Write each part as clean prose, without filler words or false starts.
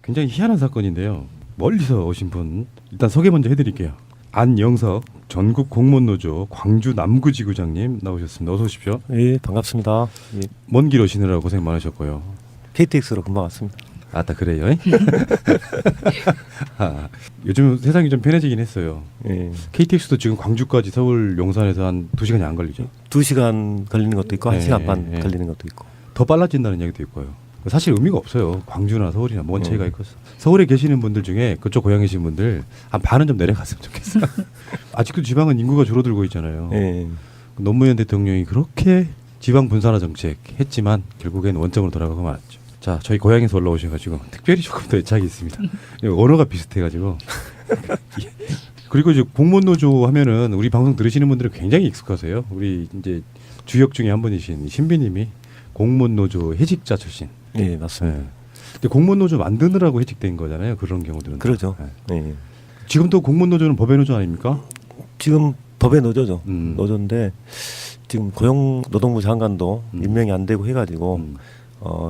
굉장히 희한한 사건인데요. 멀리서 오신 분 일단 소개 먼저 해드릴게요. 안영석 전국 공무원노조 광주 남구지구장님 나오셨습니다. 어서 오십시오. 예, 반갑습니다. 예, 먼 길 오시느라 고생 많으셨고요. KTX로 금방 왔습니다. 아따 그래요? 아, 요즘 세상이 좀 편해지긴 했어요. 예, KTX도 지금 광주까지 서울 용산에서 한 2시간이 안 걸리죠. 2시간 걸리는 것도 있고 네, 1시간 반 네. 걸리는 것도 있고. 더 빨라진다는 얘기도 있고요. 사실 의미가 없어요. 광주나 서울이나 뭔 네. 차이가 있겠어. 서울에 계시는 분들 중에 그쪽 고향이신 분들 한 반은 좀 내려갔으면 좋겠어요. 아직도 지방은 인구가 줄어들고 있잖아요. 예, 노무현 대통령이 그렇게 지방 분산화 정책 했지만 결국엔 원점으로 돌아가고 말았죠. 자, 저희 고향에서 올라오셔가지고 특별히 조금 더 애착이 있습니다. 언어가 비슷해가지고. 그리고 이제 공무원노조 하면은 우리 방송 들으시는 분들은 굉장히 익숙하세요. 우리 이제 주역 중에 한 분이신 신비님이 공무원노조 해직자 출신. 예, 맞습니다. 네. 근데 공무원노조 만드느라고 해직된 거잖아요. 그런 경우들은. 그러죠. 네. 예. 지금도 공무원노조는 법의 노조 아닙니까? 지금 법의 노조죠. 음. 노조인데 지금 고용노동부 장관도 음. 임명이 안 되고 해가지고 음.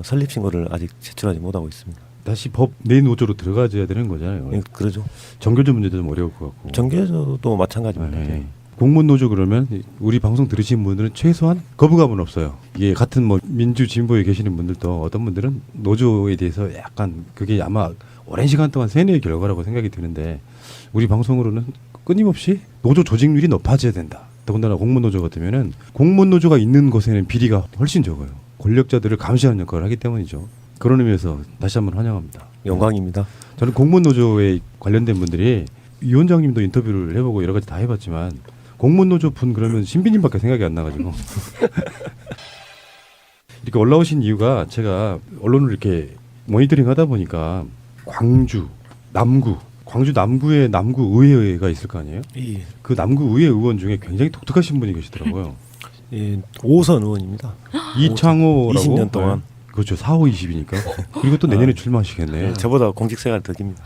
설립 신고를 아직 제출하지 못하고 있습니다. 다시 법 내 노조로 들어가줘야 되는 거잖아요. 예, 그러죠. 정교조 문제도 좀 어려울 것 같고. 정계조도 마찬가지입니다. 네. 예. 공무원노조 그러면 우리 방송 들으신 분들은 최소한 거부감은 없어요. 이게 같은 뭐 민주 진보에 계시는 분들도 어떤 분들은 노조에 대해서 약간 그게 아마 오랜 시간 동안 세뇌의 결과라고 생각이 드는데 우리 방송으로는 끊임없이 노조 조직률이 높아져야 된다. 더군다나 공무원노조 같으면은 공무원노조가 있는 곳에는 비리가 훨씬 적어요. 권력자들을 감시하는 역할을 하기 때문이죠. 그런 의미에서 다시 한번 환영합니다. 영광입니다. 저는 공무원노조에 관련된 분들이 위원장님도 인터뷰를 해보고 여러 가지 다 해봤지만 공무원노조 분 그러면 신비님밖에 생각이 안 나가지고 이렇게 올라오신 이유가 제가 언론을 이렇게 모니터링 하다 보니까 광주 남구에 남구의회가 있을 거 아니에요? 예. 그 남구의회 의원 중에 굉장히 독특하신 분이 계시더라고요. 예, 5선 의원입니다. 이창호라고 20년 동안. 네. 그렇죠. 4, 5, 20이니까. 그리고 또 내년에 출마하시겠네요. 예, 저보다 공직생활 더 깁니다.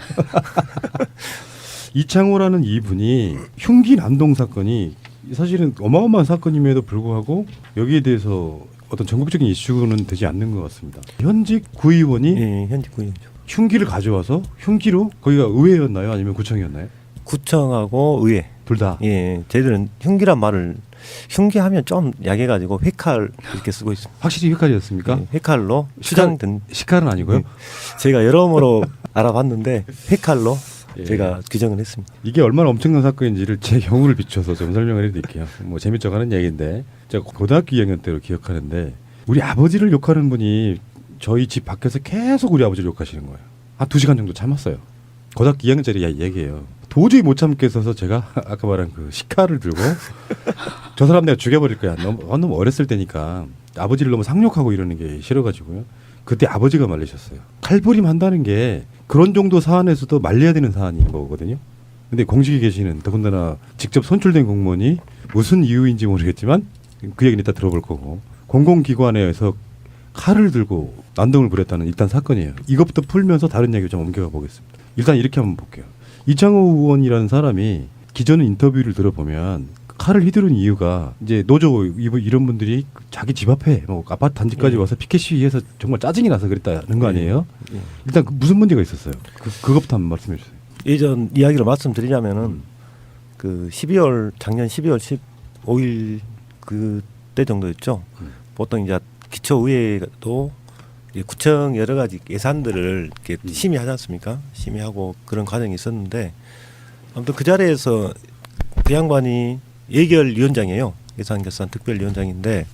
이창호라는 이분이 흉기 난동 사건이 사실은 어마어마한 사건임에도 불구하고 여기에 대해서 어떤 전국적인 이슈는 되지 않는 것 같습니다. 현직 구의원이 예, 현직 구의원이죠. 흉기를 가져와서 흉기로 거기가 의회였나요? 아니면 구청이었나요? 구청하고 의회. 둘 다. 예, 저희들은 흉기란 말을 흉기하면 좀 약해가지고 회칼 이렇게 쓰고 있습니다. 확실히 휘칼이었습니까? 예, 회칼로 수장된. 시칼은 아니고요. 예, 제가 여러모로 알아봤는데 회칼로 예. 제가 규정을 했습니다. 이게 얼마나 엄청난 사건인지를 제 경우를 비춰서 좀 설명을 해드릴게요. 뭐 재밌죠 하는 얘기인데 제가 고등학교 2학년 때로 기억하는데 우리 아버지를 욕하는 분이 저희 집 밖에서 계속 우리 아버지를 욕하시는 거예요. 한 2시간 정도 참았어요. 고등학교 2학년짜리 얘기예요. 도저히 못 참겠어서 제가 아까 말한 그 시카를 들고 저 사람 내가 죽여버릴 거야. 너무 어렸을 때니까 아버지를 너무 상욕하고 이러는 게 싫어가지고요. 그때 아버지가 말리셨어요. 칼부림 한다는 게 그런 정도 사안에서도 말려야 되는 사안인 거거든요. 근데 공직에 계시는 더군다나 직접 선출된 공무원이 무슨 이유인지 모르겠지만 그 얘기는 이따 들어볼 거고 공공기관에서 칼을 들고 난동을 부렸다는 일단 사건이에요. 이것부터 풀면서 다른 얘기 좀 옮겨가 보겠습니다. 일단 이렇게 한번 볼게요. 이창호 의원이라는 사람이 기존 인터뷰를 들어보면 칼을 휘두른 이유가 이제 노조 이런 분들이 자기 집 앞에 뭐 아파트 단지까지 와서 피켓 시위해서 정말 짜증이 나서 그랬다는 거 아니에요? 예. 일단 무슨 문제가 있었어요? 그것부터 한번 말씀해 주세요. 예전 이야기를 말씀드리자면은 그 12월 작년 12월 15일 그때 정도였죠. 보통 이제 기초의회도 이제 구청 여러 가지 예산들을 이렇게 심의하지 않습니까? 심의하고 그런 과정이 있었는데 아무튼 그 자리에서 그 양반이 예결위원장이에요. 예산결산 특별위원장인데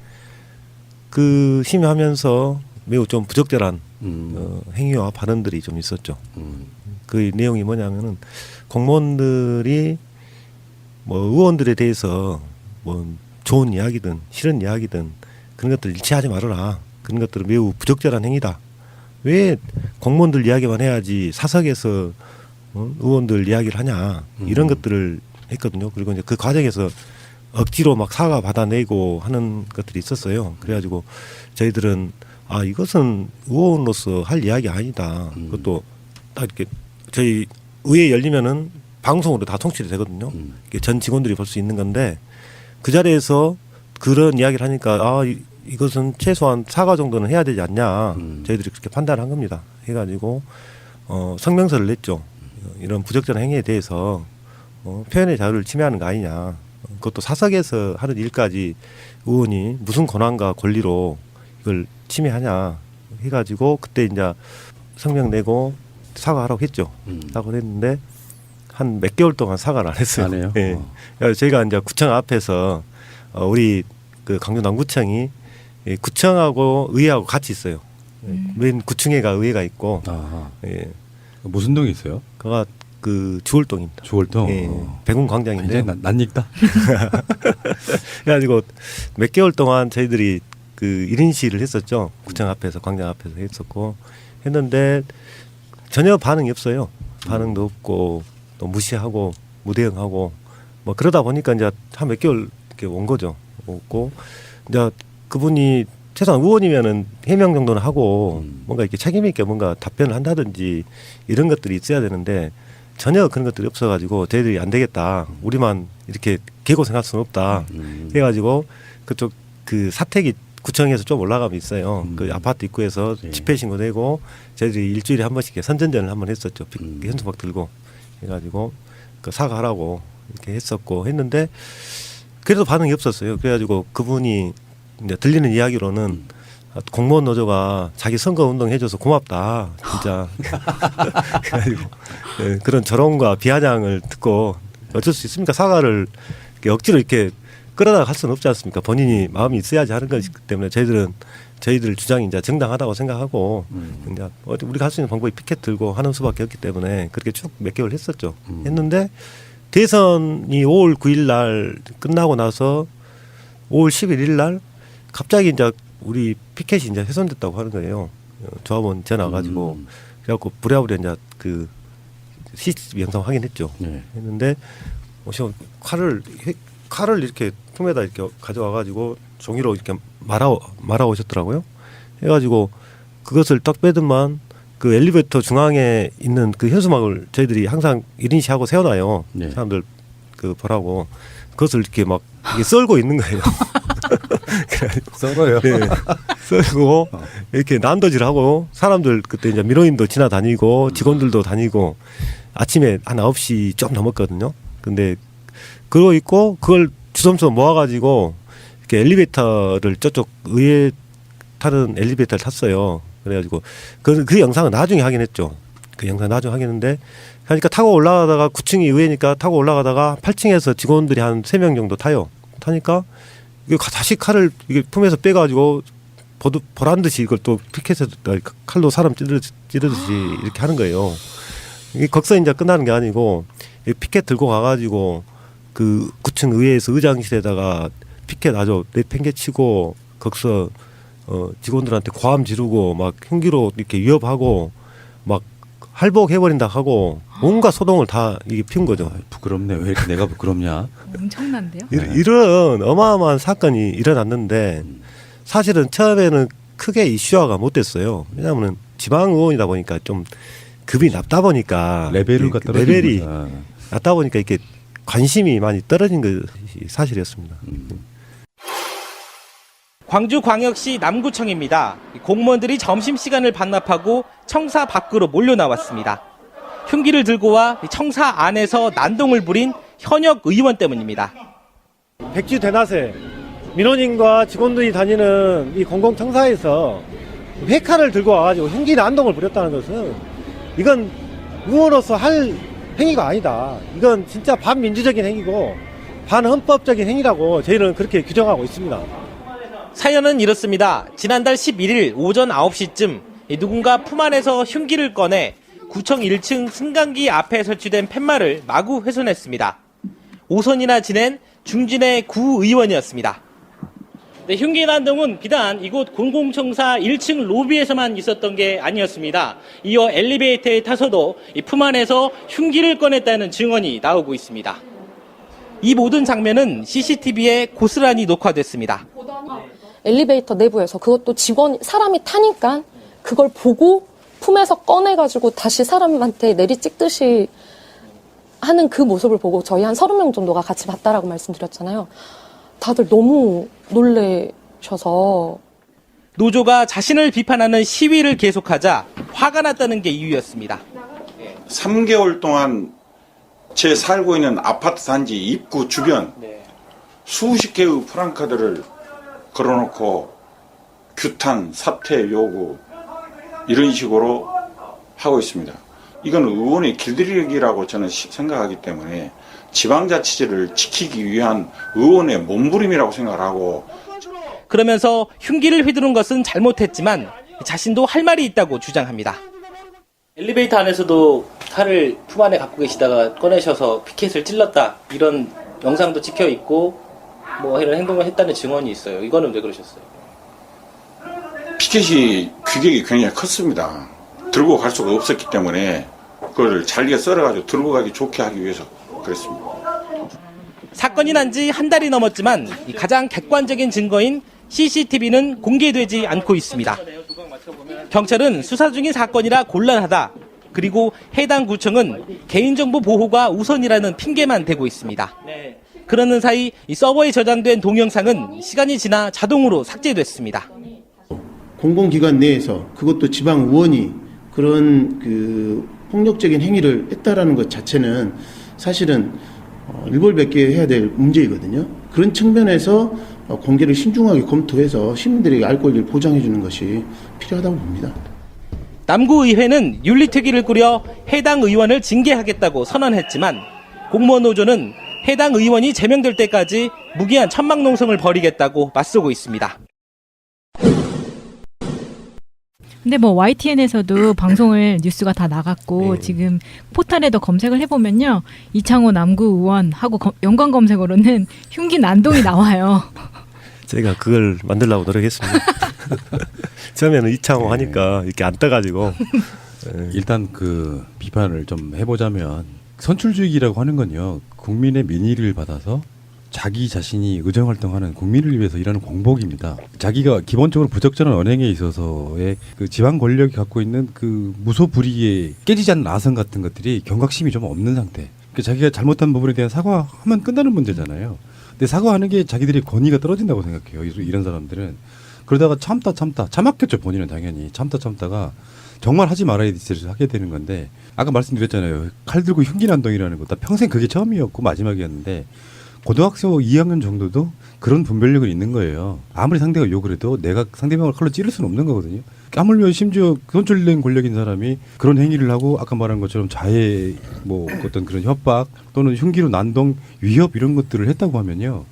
그 심의하면서 매우 좀 부적절한 행위와 발언들이 좀 있었죠. 그 내용이 뭐냐면은 공무원들이 뭐 의원들에 대해서 뭐 좋은 이야기든 싫은 이야기든 그런 것들을 일치하지 말아라. 그런 것들은 매우 부적절한 행위다. 왜 공무원들 이야기만 해야지 사석에서 의원들 이야기를 하냐. 이런 것들을 했거든요. 그리고 이제 그 과정에서 억지로 막 사과 받아내고 하는 것들이 있었어요. 그래가지고 저희들은 아 이것은 의원으로서 할 이야기 아니다. 그것도 딱 이렇게 저희 의회 열리면은 방송으로 다 송출이 되거든요. 전 직원들이 볼 수 있는 건데 그 자리에서 그런 이야기를 하니까 아 이것은 최소한 사과 정도는 해야 되지 않냐. 저희들이 그렇게 판단한 겁니다. 해가지고 성명서를 냈죠. 이런 부적절한 행위에 대해서 표현의 자유를 침해하는 거 아니냐. 그것도 사석에서 하는 일까지 의원이 무슨 권한과 권리로 이걸 침해하냐 해가지고 그때 이제 성명 내고 사과하라고 했죠. 사과를 했는데 한 몇 개월 동안 사과를 안 했어요. 안 해요? 예. 그래서 저희가 이제 구청 앞에서 우리 그 강주 남구청이 이 구청하고 의회하고 같이 있어요. 맨 구층에가 의회가 있고, 아하. 예. 무슨 동이 있어요? 그가 그 주월동입니다. 주월동. 예. 백운광장인데. 굉장히 낯익다. 그래가지고 몇 개월 동안 저희들이 그 1인 시위를 했었죠. 구청 앞에서, 광장 앞에서 했었고, 했는데 전혀 반응이 없어요. 반응도 없고, 또 무시하고, 무대응하고, 뭐 그러다 보니까 이제 한 몇 개월 이렇게 온 거죠. 없고, 이제 그분이 최소한 의원이면은 해명 정도는 하고 뭔가 이렇게 책임 있게 뭔가 답변을 한다든지 이런 것들이 있어야 되는데 전혀 그런 것들이 없어가지고 저희들이 안 되겠다. 우리만 이렇게 개고생할 수는 없다. 해가지고 그쪽 그 사택이 구청에서 좀 올라가면 있어요. 그 아파트 입구에서 예. 집회 신고 내고 저희들이 일주일에 한 번씩 선전전을 한 번 했었죠. 현수막 들고 해가지고 그 사과하라고 이렇게 했었고 했는데 그래도 반응이 없었어요. 그래가지고 그분이 이제 들리는 이야기로는 공무원 노조가 자기 선거 운동 해줘서 고맙다 진짜. 그래가지고 예, 그런 조롱과 비아냥을 듣고 어쩔 수 있습니까? 사과를 이렇게 억지로 이렇게 끌어다가 할 수는 없지 않습니까? 본인이 마음이 있어야지 하는 것이기 때문에 저희들 주장이 이제 정당하다고 생각하고 이제 우리가 할 수 있는 방법이 피켓 들고 하는 수밖에 없기 때문에 그렇게 쭉 몇 개월 했었죠. 했는데 대선이 5월 9일 날 끝나고 나서 5월 11일 날 갑자기 이제 우리 피켓이 이제 훼손됐다고 하는 거예요. 조합원 전화 가지고 그래갖고 부랴부랴 이제 그 CCTV 영상 확인했죠. 네. 했는데 칼을 이렇게 품에다 이렇게 가져와 가지고 종이로 이렇게 말아 오셨더라고요. 해가지고 그것을 딱 빼더만 그 엘리베이터 중앙에 있는 그 현수막을 저희들이 항상 1인시하고 세워놔요. 네. 사람들 그 보라고 그것을 이렇게 막 이게 썰고 있는 거예요. 썰어요. 네. 썰고 이렇게 난도질하고 사람들 그때 이제 민원인도 지나다니고 직원들도 다니고 아침에 한 9시 좀 넘었거든요. 근데 그러고 있고 그걸 주섬주섬 모아가지고 이렇게 엘리베이터를 저쪽 의회 타는 엘리베이터를 탔어요. 그래가지고 그 영상은 나중에 확인했죠. 그 영상 나중에 확인했는데 그러니까 타고 올라가다가 9층이 의회니까 타고 올라가다가 8층에서 직원들이 한 3명 정도 타요. 타니까 이게 다시 칼을 이게 품에서 빼가지고 보란 듯이 이걸 또 피켓에 칼로 사람 찌르듯이 이렇게 하는 거예요. 이게 거기서 이제 끝나는 게 아니고 피켓 들고 가가지고 그 9층 의회에서 의장실에다가 피켓 아주 내팽개치고 거기서 직원들한테 고함 지르고 막 흉기로 이렇게 위협하고 막 할복해버린다 하고 온갖 소동을 다 이게 피운 거죠. 부끄럽네. 왜 이렇게 내가 부끄럽냐? 엄청난데요? 이런 어마어마한 사건이 일어났는데 사실은 처음에는 크게 이슈화가 못 됐어요. 왜냐하면 지방 의원이다 보니까 좀 급이 낮다 보니까 레벨이 낮다 보니까 이렇게 관심이 많이 떨어진 것이 사실이었습니다. 광주광역시 남구청입니다. 공무원들이 점심시간을 반납하고 청사 밖으로 몰려 나왔습니다. 흉기를 들고 와 청사 안에서 난동을 부린 현역 의원 때문입니다. 백지 대낮에 민원인과 직원들이 다니는 이 공공청사에서 회칼을 들고 와가지고 흉기 난동을 부렸다는 것은 이건 의원으로서 할 행위가 아니다. 이건 진짜 반민주적인 행위고 반헌법적인 행위라고 저희는 그렇게 규정하고 있습니다. 사연은 이렇습니다. 지난달 11일 오전 9시쯤 누군가 품 안에서 흉기를 꺼내 구청 1층 승강기 앞에 설치된 팻말을 마구 훼손했습니다. 오선이나 지낸 중진의 구의원이었습니다. 네, 흉기 난동은 비단 이곳 공공청사 1층 로비에서만 있었던 게 아니었습니다. 이어 엘리베이터에 타서도 이 품 안에서 흉기를 꺼냈다는 증언이 나오고 있습니다. 이 모든 장면은 CCTV에 고스란히 녹화됐습니다. 엘리베이터 내부에서 그것도 사람이 타니까 그걸 보고 품에서 꺼내가지고 다시 사람한테 내리 찍듯이 하는 그 모습을 보고 저희 한 30명 정도가 같이 봤다라고 말씀드렸잖아요. 다들 너무 놀라셔서. 노조가 자신을 비판하는 시위를 계속하자 화가 났다는 게 이유였습니다. 3개월 동안 제 살고 있는 아파트 단지 입구 주변 수십 개의 프랑카드를 걸어놓고 규탄, 사퇴 요구 이런 식으로 하고 있습니다. 이건 의원의 길들이기라고 저는 생각하기 때문에 지방자치제를 지키기 위한 의원의 몸부림이라고 생각을 하고, 그러면서 흉기를 휘두른 것은 잘못했지만 자신도 할 말이 있다고 주장합니다. 엘리베이터 안에서도 칼을 품 안에 갖고 계시다가 꺼내셔서 피켓을 찔렀다, 이런 영상도 찍혀 있고 뭐 이런 행동을 했다는 증언이 있어요. 이거는 왜 그러셨어요? 피켓이 규격이 굉장히 컸습니다. 들고 갈 수가 없었기 때문에 그걸 잘게 썰어가지고 들고 가기 좋게 하기 위해서 그랬습니다. 사건이 난 지 한 달이 넘었지만 이 가장 객관적인 증거인 CCTV는 공개되지 않고 있습니다. 경찰은 수사 중인 사건이라 곤란하다, 그리고 해당 구청은 개인정보 보호가 우선이라는 핑계만 대고 있습니다. 그러는 사이 이 서버에 저장된 동영상은 시간이 지나 자동으로 삭제됐습니다. 공공기관 내에서 그것도 지방 의원이 그런 폭력적인 행위를 했다라는 것 자체는 사실은 일벌백계 해야 될 문제이거든요. 그런 측면에서 공개를 신중하게 검토해서 시민들에게 알 권리를 보장해 주는 것이 필요하다고 봅니다. 남구의회는 윤리특위를 꾸려 해당 의원을 징계하겠다고 선언했지만 공무원 노조는 해당 의원이 제명될 때까지 무기한 천막농성을 벌이겠다고 맞서고 있습니다. 근데 뭐 YTN에서도 방송을 뉴스가 다 나갔고 지금 포털에도 검색을 해보면요, 이창호 남구 의원하고 연관 검색어로는 흉기 난동이 나와요. 제가 그걸 만들려고 노력했습니다. 처음에는 이창호 하니까 이렇게 안 떠가지고. 일단 그 비판을 좀 해보자면, 선출주의라고 하는 건요, 국민의 민의를 받아서 자기 자신이 의정활동하는 국민을 위해서 일하는 공복입니다. 자기가 기본적으로 부적절한 언행에 있어서의 그 지방 권력이 갖고 있는 그 무소불위의 깨지지 않는 아성 같은 것들이 경각심이 좀 없는 상태. 그러니까 자기가 잘못한 부분에 대한 사과하면 끝나는 문제잖아요. 근데 사과하는 게 자기들의 권위가 떨어진다고 생각해요. 이런 사람들은. 그러다가 참았겠죠. 본인은 당연히 참다가 정말 하지 말아야 될 짓을 하게 되는 건데, 아까 말씀드렸잖아요. 칼 들고 흉기 난동이라는 거. 나 평생 그게 처음이었고 마지막이었는데, 고등학생 2학년 정도도 그런 분별력은 있는 거예요. 아무리 상대가 욕을 해도 내가 상대방을 칼로 찌를 수는 없는 거거든요. 까물며 심지어 선출된 권력인 사람이 그런 행위를 하고, 아까 말한 것처럼 자해, 뭐 어떤 그런 협박 또는 흉기로 난동, 위협 이런 것들을 했다고 하면요,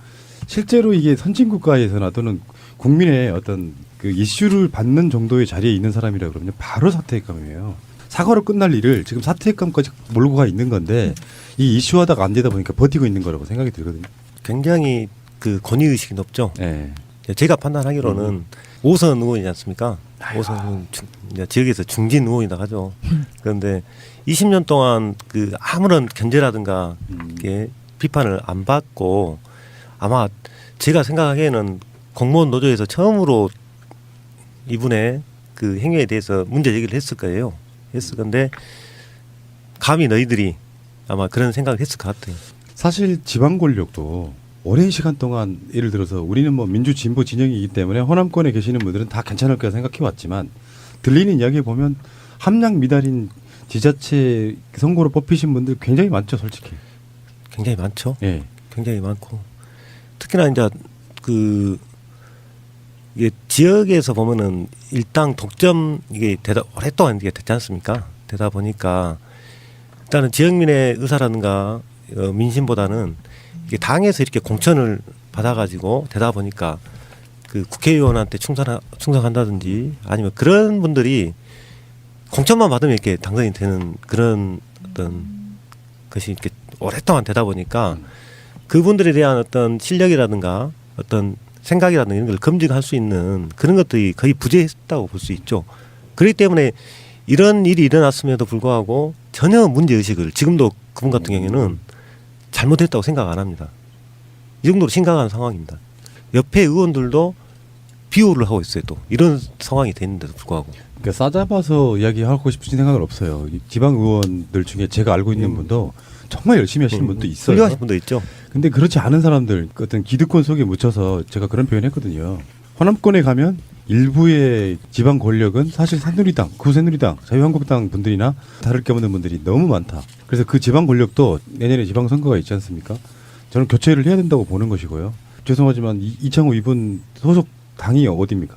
실제로 이게 선진국가에서나 또는 국민의 어떤 그 이슈를 받는 정도의 자리에 있는 사람이라 그러면 바로 사퇴감이에요. 사과로 끝날 일을 지금 사퇴감까지 몰고 가 있는 건데, 이 이슈하다가 안 되다 보니까 버티고 있는 거라고 생각이 들거든요. 굉장히 그 권위의식이 높죠. 네. 제가 판단하기로는 5선 의원이지 않습니까? 5선 지역에서 중진 의원이다 하죠. 그런데 20년 동안 그 아무런 견제라든가 비판을 안 받고, 아마 제가 생각하기에는 공무원 노조에서 처음으로 이분의 그 행위에 대해서 문제 제기를 했을 거예요. 했을 건데 감히 너희들이 아마 그런 생각을 했을 것 같아요. 사실 지방 권력도 오랜 시간 동안, 예를 들어서 우리는 뭐 민주 진보 진영이기 때문에 호남권에 계시는 분들은 다 괜찮을 거라 생각해 왔지만, 들리는 이야기에 보면 함량 미달인 지자체 선거로 뽑히신 분들 굉장히 많죠, 솔직히. 굉장히 많죠. 예. 굉장히 많고, 특히나 이제 이게 지역에서 보면은 일당 독점 이게 오랫동안 이게 됐지 않습니까? 되다 보니까 일단은 지역민의 의사라든가 민심보다는 이게 당에서 이렇게 공천을 받아가지고 되다 보니까 그 국회의원한테 충성한다든지, 아니면 그런 분들이 공천만 받으면 이렇게 당선이 되는 그런 어떤 것이 이렇게 오랫동안 되다 보니까 그분들에 대한 어떤 실력이라든가 어떤 생각이라든가 이런 걸 검증할 수 있는 그런 것들이 거의 부재했다고 볼 수 있죠. 그렇기 때문에 이런 일이 일어났음에도 불구하고 전혀 문제의식을, 지금도 그분 같은 경우에는 잘못했다고 생각 안 합니다. 이 정도로 심각한 상황입니다. 옆에 의원들도 비호를 하고 있어요. 또 이런 상황이 되는데도 불구하고. 그러니까 싸잡아서 이야기하고 싶으신 생각은 없어요. 지방 의원들 중에 제가 알고 있는 분도 정말 열심히 하시는 분도 있어요. 훌륭하신 분도 있죠. 근데 그렇지 않은 사람들, 어떤 기득권 속에 묻혀서, 제가 그런 표현했거든요. 호남권에 가면 일부의 지방 권력은 사실 새누리당, 구새누리당, 자유한국당 분들이나 다를 게 없는 분들이 너무 많다. 그래서 그 지방 권력도 내년에 지방선거가 있지 않습니까? 저는 교체를 해야 된다고 보는 것이고요. 죄송하지만 이창호 이분 소속 당이 어디입니까?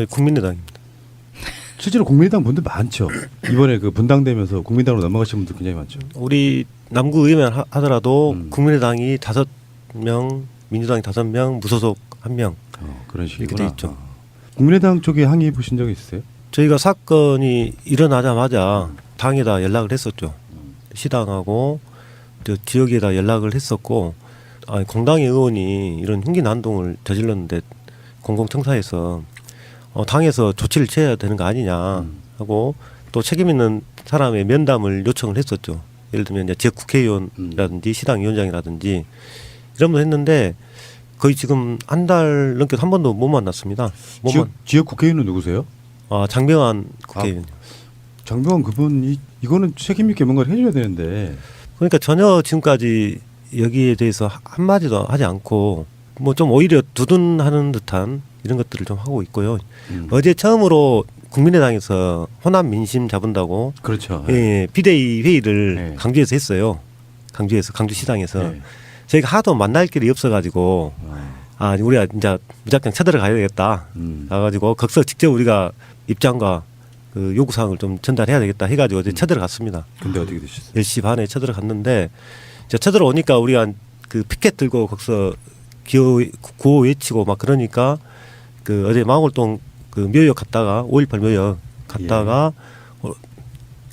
국민의당입니다. 실제로 국민의당 분들 많죠. 이번에 그 분당되면서 국민당으로 넘어가신 분들 굉장히 많죠. 우리 남구 의회만 하더라도 음. 국민의당이 5명, 민주당이 5명, 무소속 1명 그런 이렇게 돼 식이구나. 있죠. 국민의당 쪽에 항의해 보신 적이 있으세요? 저희가 사건이 일어나자마자 당에다 연락을 했었죠. 시당하고 저 지역에다 연락을 했었고, 공당의 의원이 이런 흉기 난동을 저질렀는데 공공청사에서 당에서 조치를 취해야 되는 거 아니냐 하고 또 책임 있는 사람의 면담을 요청을 했었죠. 예를 들면 이제 지역 국회의원이라든지 시당 위원장이라든지 이런 분 했는데 거의 지금 한 달 넘게 한 번도 못 만났습니다. 지역 국회의원은 누구세요? 장병환 국회의원. 장병환 그분이 이거는 책임 있게 뭔가를 해줘야 되는데. 그러니까 전혀 지금까지 여기에 대해서 한마디도 하지 않고 뭐 좀 오히려 두둔하는 듯한 이런 것들을 좀 하고 있고요. 어제 처음으로 국민의당에서 호남 민심 잡은다고 그렇죠. 비대위 회의를 네. 강주에서 했어요. 강주시당에서 네. 저희가 하도 만날 길이 없어가지고 우리가 이제 무작정 쳐들어가야 되겠다. 가가지고 거기서 직접 우리가 입장과 그 요구사항을 좀 전달해야 되겠다 해가지고 어제 쳐들어갔습니다. 근데 어떻게 되셨어요? 10시 반에 쳐들어갔는데 이제 쳐들어오니까 우리가 그 피켓 들고 거기서 구호 외치고 막 그러니까 그 어제 망월동 그 묘역 갔다가 5.18 묘역 갔다가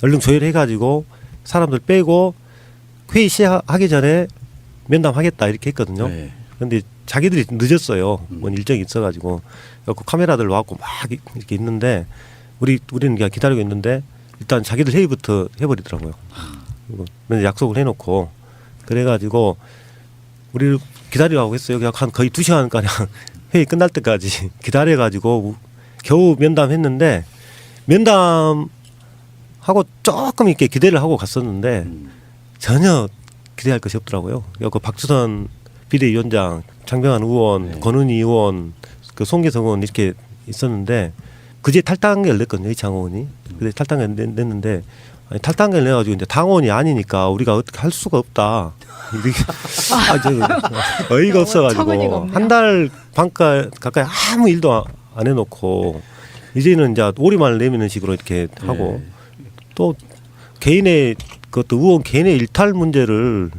얼른 조율해가지고 사람들 빼고 회의 시작하기 전에 면담하겠다 이렇게 했거든요. 네. 그런데 자기들이 늦었어요. 뭔 일정이 있어가지고 그 카메라들 와갖고 막 이렇게 있는데 우리는 그냥 기다리고 있는데 일단 자기들 회의부터 해버리더라고요. 그리고 약속을 해놓고 그래가지고 우리를 기다리라고 했어요. 그냥 한 거의 2시간가량 회의 끝날 때까지 기다려가지고 겨우 면담했는데 면담하고 조금 이렇게 기대를 하고 갔었는데 전혀 기대할 것이 없더라고요. 그 박주선 비대위원장, 장병환 의원, 네. 권은희 의원, 그 송계성 의원 이렇게 있었는데 그제 탈당을 냈거든요. 이창호 의원이. 그제 탈당을 냈는데 탈당을 내가지고 이제 당원이 아니니까 우리가 어떻게 할 수가 없다. 이렇게 어이가 어처구니가 없어가지고 없네요. 한 달 반 가까이 아무 일도 안 해놓고 이제는 이제 오리만을 내미는 식으로 이렇게 하고 또 개인의 그것도 의원 개인의 일탈 문제를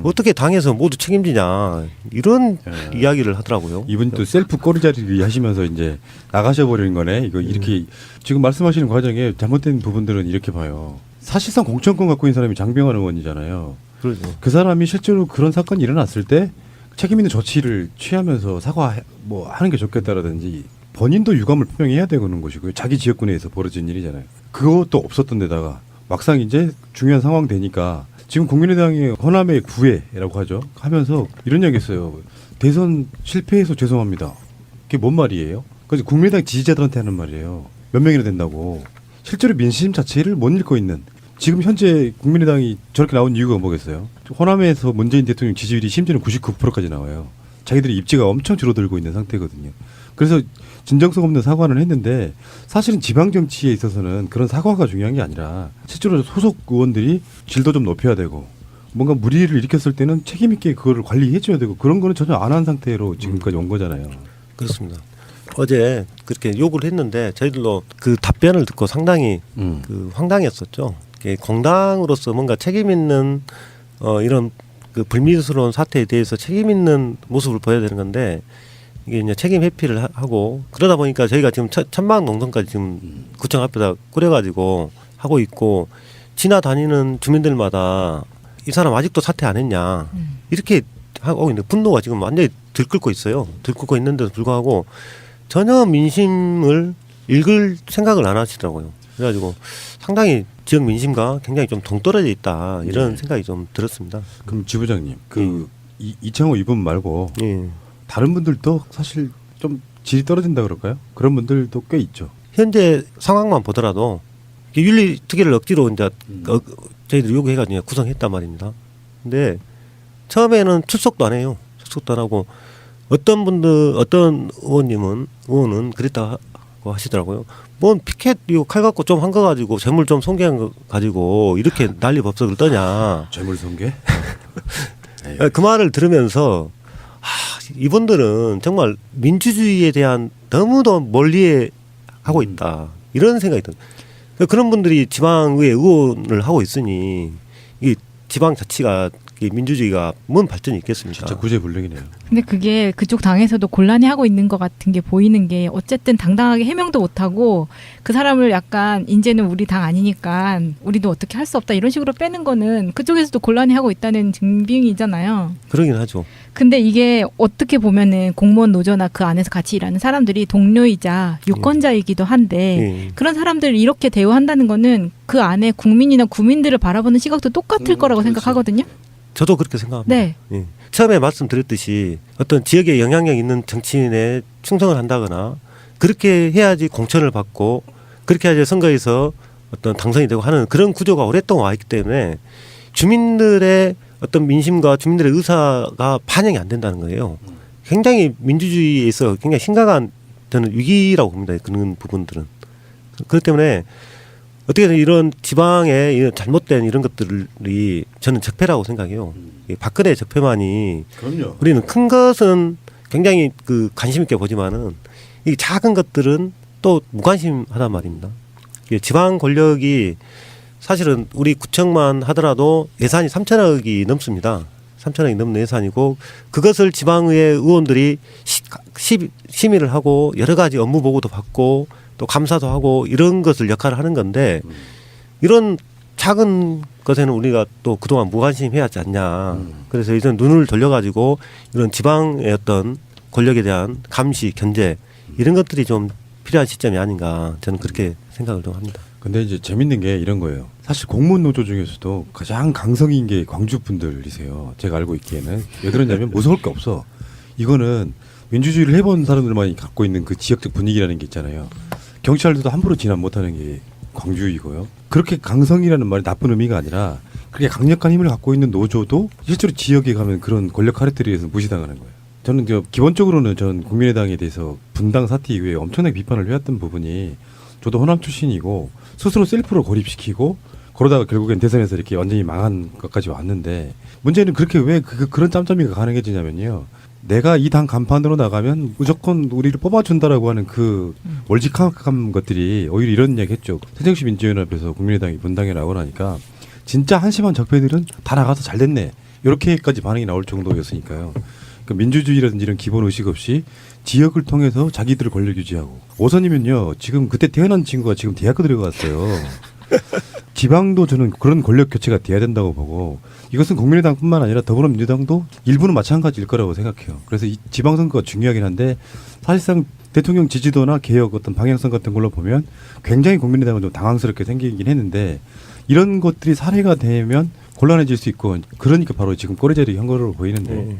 어떻게 당에서 모두 책임지냐 이런 이야기를 하더라고요. 이분 또 셀프 꼬리자리 하시면서 이제 나가셔 버리는 거네. 이거 이렇게 지금 말씀하시는 과정에 잘못된 부분들은 이렇게 봐요. 사실상 공천권 갖고 있는 사람이 장병환 의원이잖아요. 그렇죠. 그 사람이 실제로 그런 사건이 일어났을 때 책임 있는 조치를 취하면서 사과 뭐 하는 게 좋겠다라든지 본인도 유감을 표명해야 되는 것이고요. 자기 지역군에서 벌어진 일이잖아요. 그것도 없었던 데다가 막상 이제 중요한 상황 되니까 지금 국민의당이 호남의 구애라고 하죠. 하면서 이런 얘기 했어요. 대선 실패해서 죄송합니다. 그게 뭔 말이에요? 그래서 국민의당 지지자들한테 하는 말이에요. 몇 명이나 된다고. 실제로 민심 자체를 못 읽고 있는 지금 현재 국민의당이 저렇게 나온 이유가 뭐겠어요? 호남에서 문재인 대통령 지지율이 심지어는 99%까지 나와요. 자기들이 입지가 엄청 줄어들고 있는 상태거든요. 그래서 진정성 없는 사과는 했는데 사실은 지방 정치에 있어서는 그런 사과가 중요한 게 아니라 실제로 소속 의원들이 질도 좀 높여야 되고 뭔가 무리를 일으켰을 때는 책임 있게 그거를 관리해 줘야 되고 그런 거는 전혀 안 한 상태로 지금까지 온 거잖아요. 그렇습니다. 어제 그렇게 요구를 했는데 저희들도 그 답변을 듣고 상당히 그 황당했었죠. 공당으로서 뭔가 책임 있는 이런 그 불미스러운 사태에 대해서 책임 있는 모습을 보여야 되는 건데 이게 이제 책임 회피를 하고 그러다 보니까 저희가 지금 천막 농성까지 지금 구청 앞에다 꾸려가지고 하고 있고 지나다니는 주민들마다 이 사람 아직도 사퇴 안 했냐 이렇게 하고 있는데 분노가 지금 완전히 들끓고 있어요. 들끓고 있는데도 불구하고 전혀 민심을 읽을 생각을 안 하시더라고요. 그래가지고 상당히 지역 민심과 굉장히 좀 동떨어져 있다 이런 생각이 좀 들었습니다. 그럼 지부장님 이창호 이분 말고 다른 분들도 사실 좀 질이 떨어진다 그럴까요? 그런 분들도 꽤 있죠. 현재 상황만 보더라도 윤리특위를 억지로 이제 저희들이 요구해가지고 구성했단 말입니다. 근데 처음에는 출석도 안 해요. 출석도 안 하고 어떤 의원은 그랬다고 하시더라고요. 뭔 피켓 이거 칼 갖고 좀 한 거 가지고 재물 좀 손괴한 거 가지고 이렇게 난리 법석을 떠냐. 재물손괴? 그 말을 들으면서 이분들은 정말 민주주의에 대한 너무도 멀리 하고 있다. 이런 생각이 듭니다. 그런 분들이 지방의회 의원을 하고 있으니 이 지방 자치가 민주주의가 뭔 발전이 있겠습니까? 진짜 구제불능이네요. 근데 그게 그쪽 당에서도 곤란해하고 있는 것 같은 게 보이는 게 어쨌든 당당하게 해명도 못하고 그 사람을 약간 이제는 우리 당 아니니까 우리도 어떻게 할 수 없다 이런 식으로 빼는 거는 그쪽에서도 곤란해하고 있다는 증빙이잖아요. 그러긴 하죠. 근데 이게 어떻게 보면은 공무원 노조나 그 안에서 같이 일하는 사람들이 동료이자 유권자이기도 한데 그런 사람들을 이렇게 대우한다는 거는 그 안에 국민이나 구민들을 바라보는 시각도 똑같을 거라고 그렇죠. 생각하거든요. 저도 그렇게 생각합니다. 네. 예. 처음에 말씀드렸듯이 어떤 지역에 영향력 있는 정치인에 충성을 한다거나 그렇게 해야지 공천을 받고 그렇게 해야지 선거에서 어떤 당선이 되고 하는 그런 구조가 오랫동안 와 있기 때문에 주민들의 어떤 민심과 주민들의 의사가 반영이 안 된다는 거예요. 굉장히 민주주의에서 굉장히 심각한 저는 위기라고 봅니다. 그런 부분들은. 그렇기 때문에 어떻게든 이런 지방의 이런 잘못된 이런 것들이 저는 적폐라고 생각해요. 이 박근혜 적폐만이 그럼요. 우리는 큰 것은 굉장히 그 관심 있게 보지만은 이 작은 것들은 또 무관심하단 말입니다. 이게 지방 권력이 사실은 우리 구청만 하더라도 예산이 3천억이 넘습니다. 3천억이 넘는 예산이고 그것을 지방의회 의원들이 심의를 하고 여러 가지 업무 보고도 받고 또 감사도 하고 이런 것을 역할을 하는 건데 이런 작은 것에는 우리가 또 그동안 무관심해야 하지 않냐. 그래서 이제 눈을 돌려가지고 이런 지방의 어떤 권력에 대한 감시, 견제 이런 것들이 좀 필요한 시점이 아닌가 저는 그렇게 생각을 좀 합니다. 근데 이제 재밌는 게 이런 거예요. 사실 공무원 노조 중에서도 가장 강성인 게 광주 분들이세요. 제가 알고 있기에는. 왜 그러냐면 무서울 게 없어. 이거는 민주주의를 해본 사람들만이 갖고 있는 그 지역적 분위기라는 게 있잖아요. 경찰들도 함부로 진압 못하는 게 광주이고요. 그렇게 강성이라는 말이 나쁜 의미가 아니라 그렇게 강력한 힘을 갖고 있는 노조도 실제로 지역에 가면 그런 권력 카르텔에 의해서 무시당하는 거예요. 저는 기본적으로는 전 국민의당에 대해서 분당 사태 이후에 엄청나게 비판을 해왔던 부분이 저도 호남 출신이고 스스로 셀프로 고립시키고 그러다가 결국엔 대선에서 이렇게 완전히 망한 것까지 왔는데 문제는 그렇게 왜 그런 짬짬이가 가능해지냐면요. 내가 이 당 간판으로 나가면 무조건 우리를 뽑아준다라고 하는 그 월직한 것들이 오히려 이런 이야기 했죠. 새정치 민주연합에서 국민의당이 분당에 나오고 나니까 진짜 한심한 적폐들은 다 나가서 잘 됐네. 이렇게까지 반응이 나올 정도였으니까요. 그러니까 민주주의라든지 이런 기본 의식 없이 지역을 통해서 자기들을 권력 유지하고 오선이면요. 지금 그때 태어난 친구가 지금 대학교 들어갔어요. 지방도 저는 그런 권력 교체가 돼야 된다고 보고 이것은 국민의당뿐만 아니라 더불어민주당도 일부는 마찬가지일 거라고 생각해요. 그래서 이 지방선거가 중요하긴 한데 사실상 대통령 지지도나 개혁 어떤 방향성 같은 걸로 보면 굉장히 국민의당은 좀 당황스럽게 생기긴 했는데 이런 것들이 사례가 되면 곤란해질 수 있고 그러니까 바로 지금 꼬리자리 한 거로 보이는데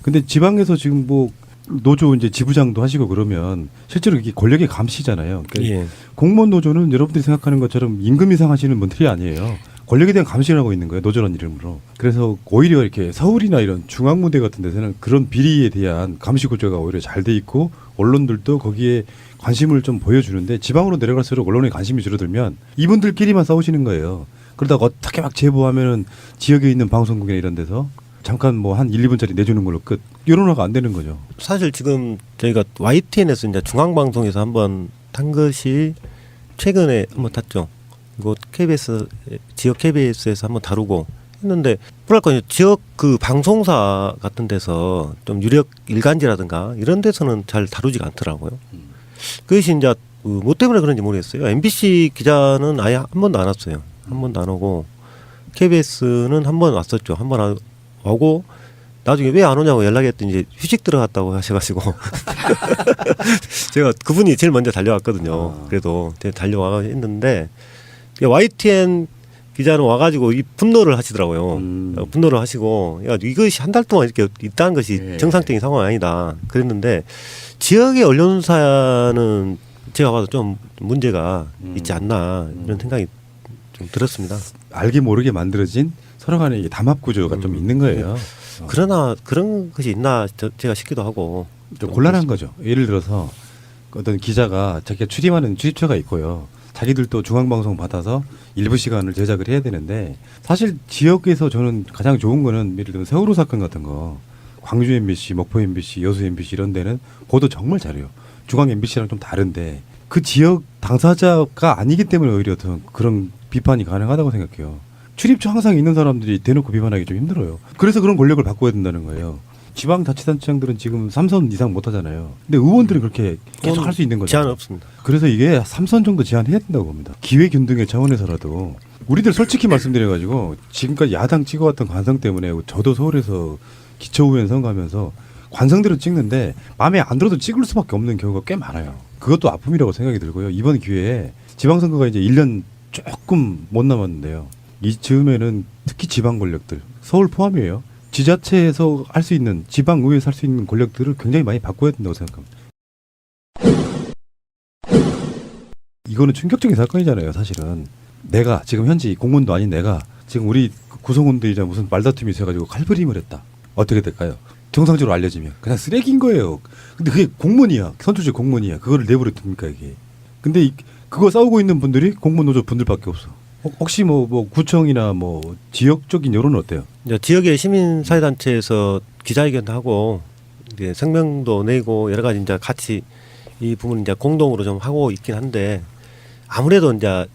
근데 지방에서 지금 뭐 노조 이제 지부장도 하시고 그러면 실제로 이게 권력의 감시잖아요. 그러니까 공무원 노조는 여러분들이 생각하는 것처럼 임금 인상 하시는 분들이 아니에요. 권력에 대한 감시를 하고 있는 거예요. 노조라는 이름으로. 그래서 오히려 이렇게 서울이나 이런 중앙무대 같은 데서는 그런 비리에 대한 감시 구조가 오히려 잘 돼 있고 언론들도 거기에 관심을 좀 보여주는데 지방으로 내려갈수록 언론에 관심이 줄어들면 이분들끼리만 싸우시는 거예요. 그러다가 어떻게 막 제보하면은 지역에 있는 방송국이나 이런 데서 잠깐 뭐 한 1, 2분짜리 내주는 걸로 끝. 여론화가 안 되는 거죠. 사실 지금 저희가 YTN에서 이제 중앙방송에서 한번 탄 것이 최근에 한번 탔죠. 이거 KBS 지역 KBS에서 한번 다루고 했는데 뭐랄까요 지역 그 방송사 같은 데서 좀 유력 일간지라든가 이런 데서는 잘 다루지가 않더라고요. 그것이 이제 뭐 때문에 그런지 모르겠어요. MBC 기자는 아예 한 번도 안 왔어요. 한 번도 안 오고 KBS는 한 번 왔었죠. 한 번 오고 나중에 왜 안 오냐고 연락했더니 이제 휴직 들어갔다고 하셔가지고 제가 그분이 제일 먼저 달려왔거든요. 그래도 달려와 했는데 YTN 기자는 와가지고 이 분노를 하시더라고요. 분노를 하시고 야 이것이 한 달 동안 이렇게 있다는 것이 정상적인 상황이 아니다. 그랬는데 지역의 언론사는 제가 봐도 좀 문제가 있지 않나 이런 생각이 좀 들었습니다. 알게 모르게 만들어진 서로 간의 담합 구조가 좀 있는 거예요. 그러나 그런 것이 있나 제가 싶기도 하고 좀 곤란한 거죠. 예를 들어서 어떤 기자가 자기가 출입하는 출입처가 있고요. 자기들도 중앙방송 받아서 일부 시간을 제작을 해야 되는데 사실 지역에서 저는 가장 좋은 거는 예를 들면 세월호 사건 같은 거 광주 MBC, 목포 MBC, 여수 MBC 이런 데는 보도 정말 잘해요. 중앙 MBC랑 좀 다른데 그 지역 당사자가 아니기 때문에 오히려 더 그런 비판이 가능하다고 생각해요. 출입처 항상 있는 사람들이 대놓고 비판하기 좀 힘들어요. 그래서 그런 권력을 바꿔야 된다는 거예요. 지방자치단체장들은 지금 3선 이상 못 하잖아요. 근데 의원들은 그렇게 계속 할 수 있는 거죠. 제한 없습니다. 그래서 이게 3선 정도 제한해야 된다고 봅니다. 기회균등의 차원에서라도 우리들 솔직히 말씀드려가지고 지금까지 야당 찍어왔던 관성 때문에 저도 서울에서 기초의원 선거하면서 관성대로 찍는데 마음에 안 들어도 찍을 수밖에 없는 경우가 꽤 많아요. 그것도 아픔이라고 생각이 들고요. 이번 기회에 지방선거가 이제 1년 조금 못 남았는데요. 이즈음에는 특히 지방 권력들, 서울 포함이에요. 지자체에서 할 수 있는, 지방의회에서 할 수 있는 권력들을 굉장히 많이 바꿔야 된다고 생각합니다. 이거는 충격적인 사건이잖아요, 사실은. 내가, 지금 현재 공무원도 아닌 내가, 지금 우리 구성원들이자 무슨 말다툼이 있어가지고 칼부림을 했다. 어떻게 될까요? 정상적으로 알려지면. 그냥 쓰레기인 거예요. 근데 그게 공무원이야. 선출직 공무원이야. 그거를 내버려 둡니까, 이게. 근데 그거 싸우고 있는 분들이 공무원 노조 분들밖에 없어. 혹시 뭐 구청이나 뭐 지역적인 여론은 어때요? 이제 지역의 시민사회단체에서 기자회견도 하고 이제 성명도 내고 여러 가지 이제 같이 이 부분 이제 공동으로 좀 하고 있긴 한데 아무래도 이제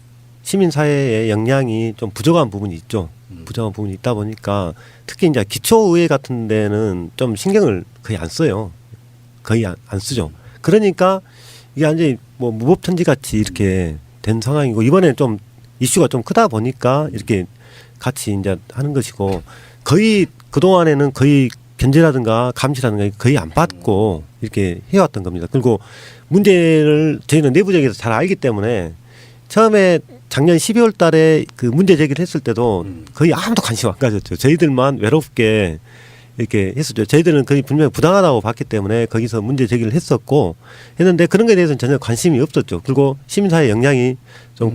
시민사회의 역량이 좀 부족한 부분이 있죠. 부족한 부분이 있다 보니까 특히 이제 기초의회 같은 데는 좀 신경을 거의 안 써요. 거의 안 쓰죠. 그러니까 이게 완전히 뭐 무법천지 같이 이렇게 된 상황이고 이번에 좀 이슈가 좀 크다 보니까 이렇게 같이 이제 하는 것이고 거의 그동안에는 거의 견제라든가 감시라든가 거의 안 받고 이렇게 해왔던 겁니다. 그리고 문제를 저희는 내부적에서 잘 알기 때문에 처음에 작년 12월 달에 그 문제 제기를 했을 때도 거의 아무도 관심 안 가졌죠. 저희들만 외롭게 이렇게 했었죠. 저희들은 거의 분명히 부당하다고 봤기 때문에 거기서 문제 제기를 했었고 했는데 그런 거에 대해서는 전혀 관심이 없었죠. 그리고 시민사회 역량이 좀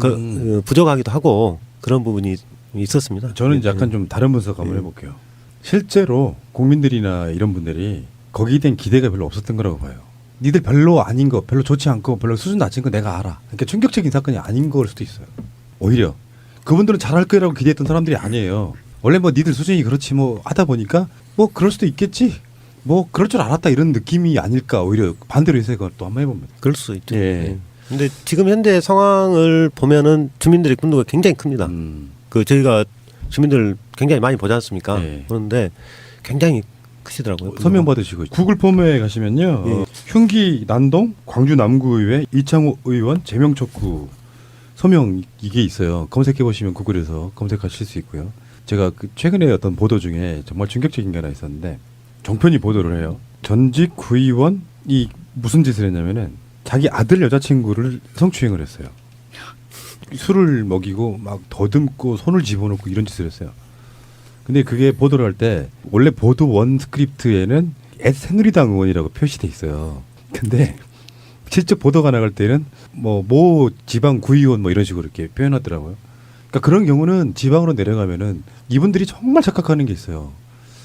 부족하기도 하고 그런 부분이 있었습니다. 저는 이제 약간 좀 다른 분석 한번 해볼게요. 실제로 국민들이나 이런 분들이 거기에 대한 기대가 별로 없었던 거라고 봐요. 니들 별로 아닌 거, 별로 좋지 않고 별로 수준 낮은 거 내가 알아. 그러니까 충격적인 사건이 아닌 걸 수도 있어요. 오히려 그분들은 잘할 거라고 기대했던 사람들이 아니에요. 원래 뭐 니들 수준이 그렇지 뭐 하다 보니까 뭐 그럴 수도 있겠지. 뭐 그럴 줄 알았다 이런 느낌이 아닐까. 오히려 반대로 해석을 또 한번 해봅니다. 그럴 수 있죠. 예. 근데 지금 현재 상황을 보면은 주민들의 분노가 굉장히 큽니다. 그 저희가 주민들 굉장히 많이 보지 않습니까? 예. 그런데 굉장히 크시더라고요. 서명 받으시고 구글 폼에 가시면요. 예. 흉기 난동 광주 남구의회 이창호 의원 제명 촉구 서명 이게 있어요. 검색해 보시면 구글에서 검색하실 수 있고요. 제가 그 최근에 어떤 보도 중에 정말 충격적인 게 하나 있었는데 종편이 보도를 해요. 전직 구의원이 무슨 짓을 했냐면은 자기 아들 여자친구를 성추행을 했어요. 술을 먹이고 막 더듬고 손을 집어넣고 이런 짓을 했어요. 근데 그게 보도를 할 때 원래 보도 원 스크립트에는 새누리당 의원이라고 표시돼 있어요. 근데 실제 보도가 나갈 때는 모 지방 구의원 뭐 이런 식으로 이렇게 표현하더라고요. 그러니까 그런 경우는 지방으로 내려가면은 이분들이 정말 착각하는 게 있어요.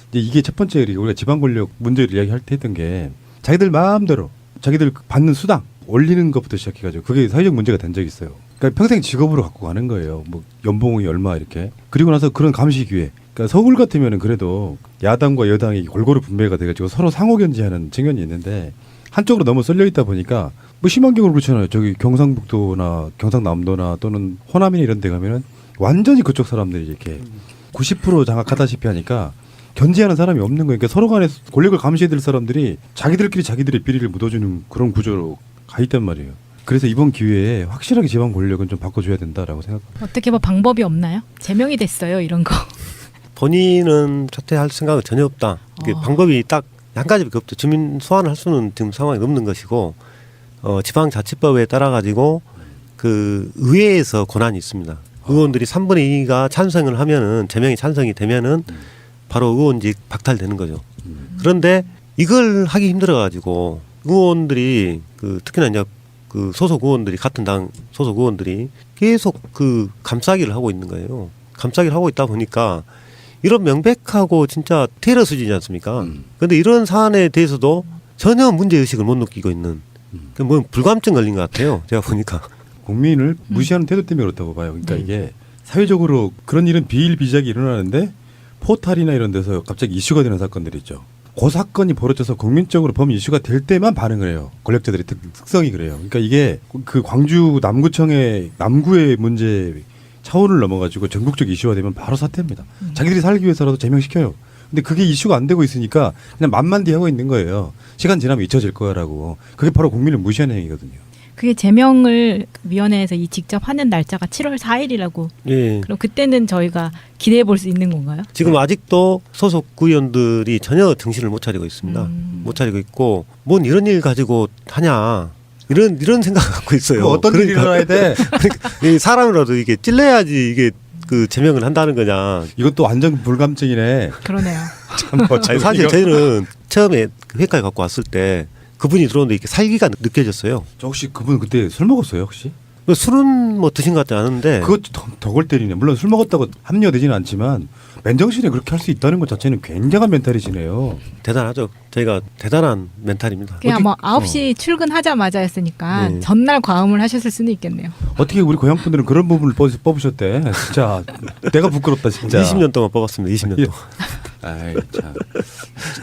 이제 이게 첫 번째 우리가 지방 권력 문제를 이야기할 때 했던 게 자기들 마음대로 자기들 받는 수당 올리는 것부터 시작해가지고 그게 사회적 문제가 된 적이 있어요. 그러니까 평생 직업으로 갖고 가는 거예요. 뭐 연봉이 얼마 이렇게. 그리고 나서 그런 감시 기회. 그러니까 서울 같으면은 그래도 야당과 여당이 골고루 분배가 돼가지고 서로 상호 견제하는 측면이 있는데 한쪽으로 너무 쏠려 있다 보니까 뭐 심한 경우는 그렇잖아요. 저기 경상북도나 경상남도나 또는 호남이나 이런 데 가면은 완전히 그쪽 사람들이 이렇게 90% 장악하다시피 하니까 견제하는 사람이 없는 거예요. 그러니까 서로 간에 권력을 감시해야 될 사람들이 자기들끼리 자기들의 비리를 묻어주는 그런 구조로 가 있단 말이에요. 그래서 이번 기회에 확실하게 지방 권력은 좀 바꿔줘야 된다라고 생각합니다. 어떻게 뭐 방법이 없나요? 제명이 됐어요 이런 거. 본인은 사퇴할 생각은 전혀 없다. 이게 방법이 딱 한 가지밖에 없죠. 주민 소환을 할 수는 지금 상황이 없는 것이고 지방자치법에 따라 가지고 그 의회에서 권한이 있습니다. 의원들이 3분의 2가 찬성을 하면은 제명이 찬성이 되면은 바로 의원직 박탈되는 거죠. 그런데 이걸 하기 힘들어 가지고 의원들이 그 특히나 이제 그 소속 의원들이 같은 당 소속 의원들이 계속 그 감싸기를 하고 있는 거예요. 감싸기를 하고 있다 보니까 이런 명백하고 진짜 테러 수준이지 않습니까? 근데 이런 사안에 대해서도 전혀 문제의식을 못 느끼고 있는 뭐 불감증 걸린 것 같아요. 제가 보니까. 국민을 무시하는 태도 때문에 그렇다고 봐요. 그러니까 이게 사회적으로 그런 일은 비일비재하게 일어나는데 포탈이나 이런 데서 갑자기 이슈가 되는 사건들이 있죠. 그 사건이 벌어져서 국민적으로 범 이슈가 될 때만 반응을 해요. 권력자들의 특성이 그래요. 그러니까 이게 그 광주 남구청의 남구의 문제 차원을 넘어가지고 전국적 이슈가 되면 바로 사퇴합니다. 자기들이 살기 위해서라도 제명시켜요. 근데 그게 이슈가 안 되고 있으니까 그냥 만만디 하고 있는 거예요. 시간 지나면 잊혀질 거야라고. 그게 바로 국민을 무시하는 행위거든요. 그게 제명을 위원회에서 이 직접 하는 날짜가 7월 4일이라고. 예. 그럼 그때는 저희가 기대해 볼 수 있는 건가요? 지금 아직도 소속 구의원들이 전혀 정신을 못 차리고 있습니다. 못 차리고 있고 뭔 이런 일 가지고 하냐 이런 생각 갖고 있어요. 어떤 일이 일어나야 돼? 그러니까 이 사람이라도 이게 찔러야지 이게 그 제명을 한다는 거냐. 이것도 완전 불감증이네. 그러네요. 아니, 사실 저희는 처음에 그 회가에 갖고 왔을 때 그분이 들어오는데 이렇게 살기가 느껴졌어요. 저 혹시 그분 그때 술 먹었어요 혹시? 술은 뭐 드신 것 같지 않은데. 그것 덕을 때리네. 물론 술 먹었다고 합리화되지는 않지만 맨정신에 그렇게 할 수 있다는 것 자체는 굉장한 멘탈이시네요. 대단하죠. 저희가 대단한 멘탈입니다. 그냥 뭐 9시 출근하자마자 했으니까 네. 전날 과음을 하셨을 수는 있겠네요. 어떻게 우리 고향 분들은 그런 부분을 뽑으셨대. 진짜 내가 부끄럽다 진짜. 20년 동안 뽑았습니다. 20년 동안. 아이 참.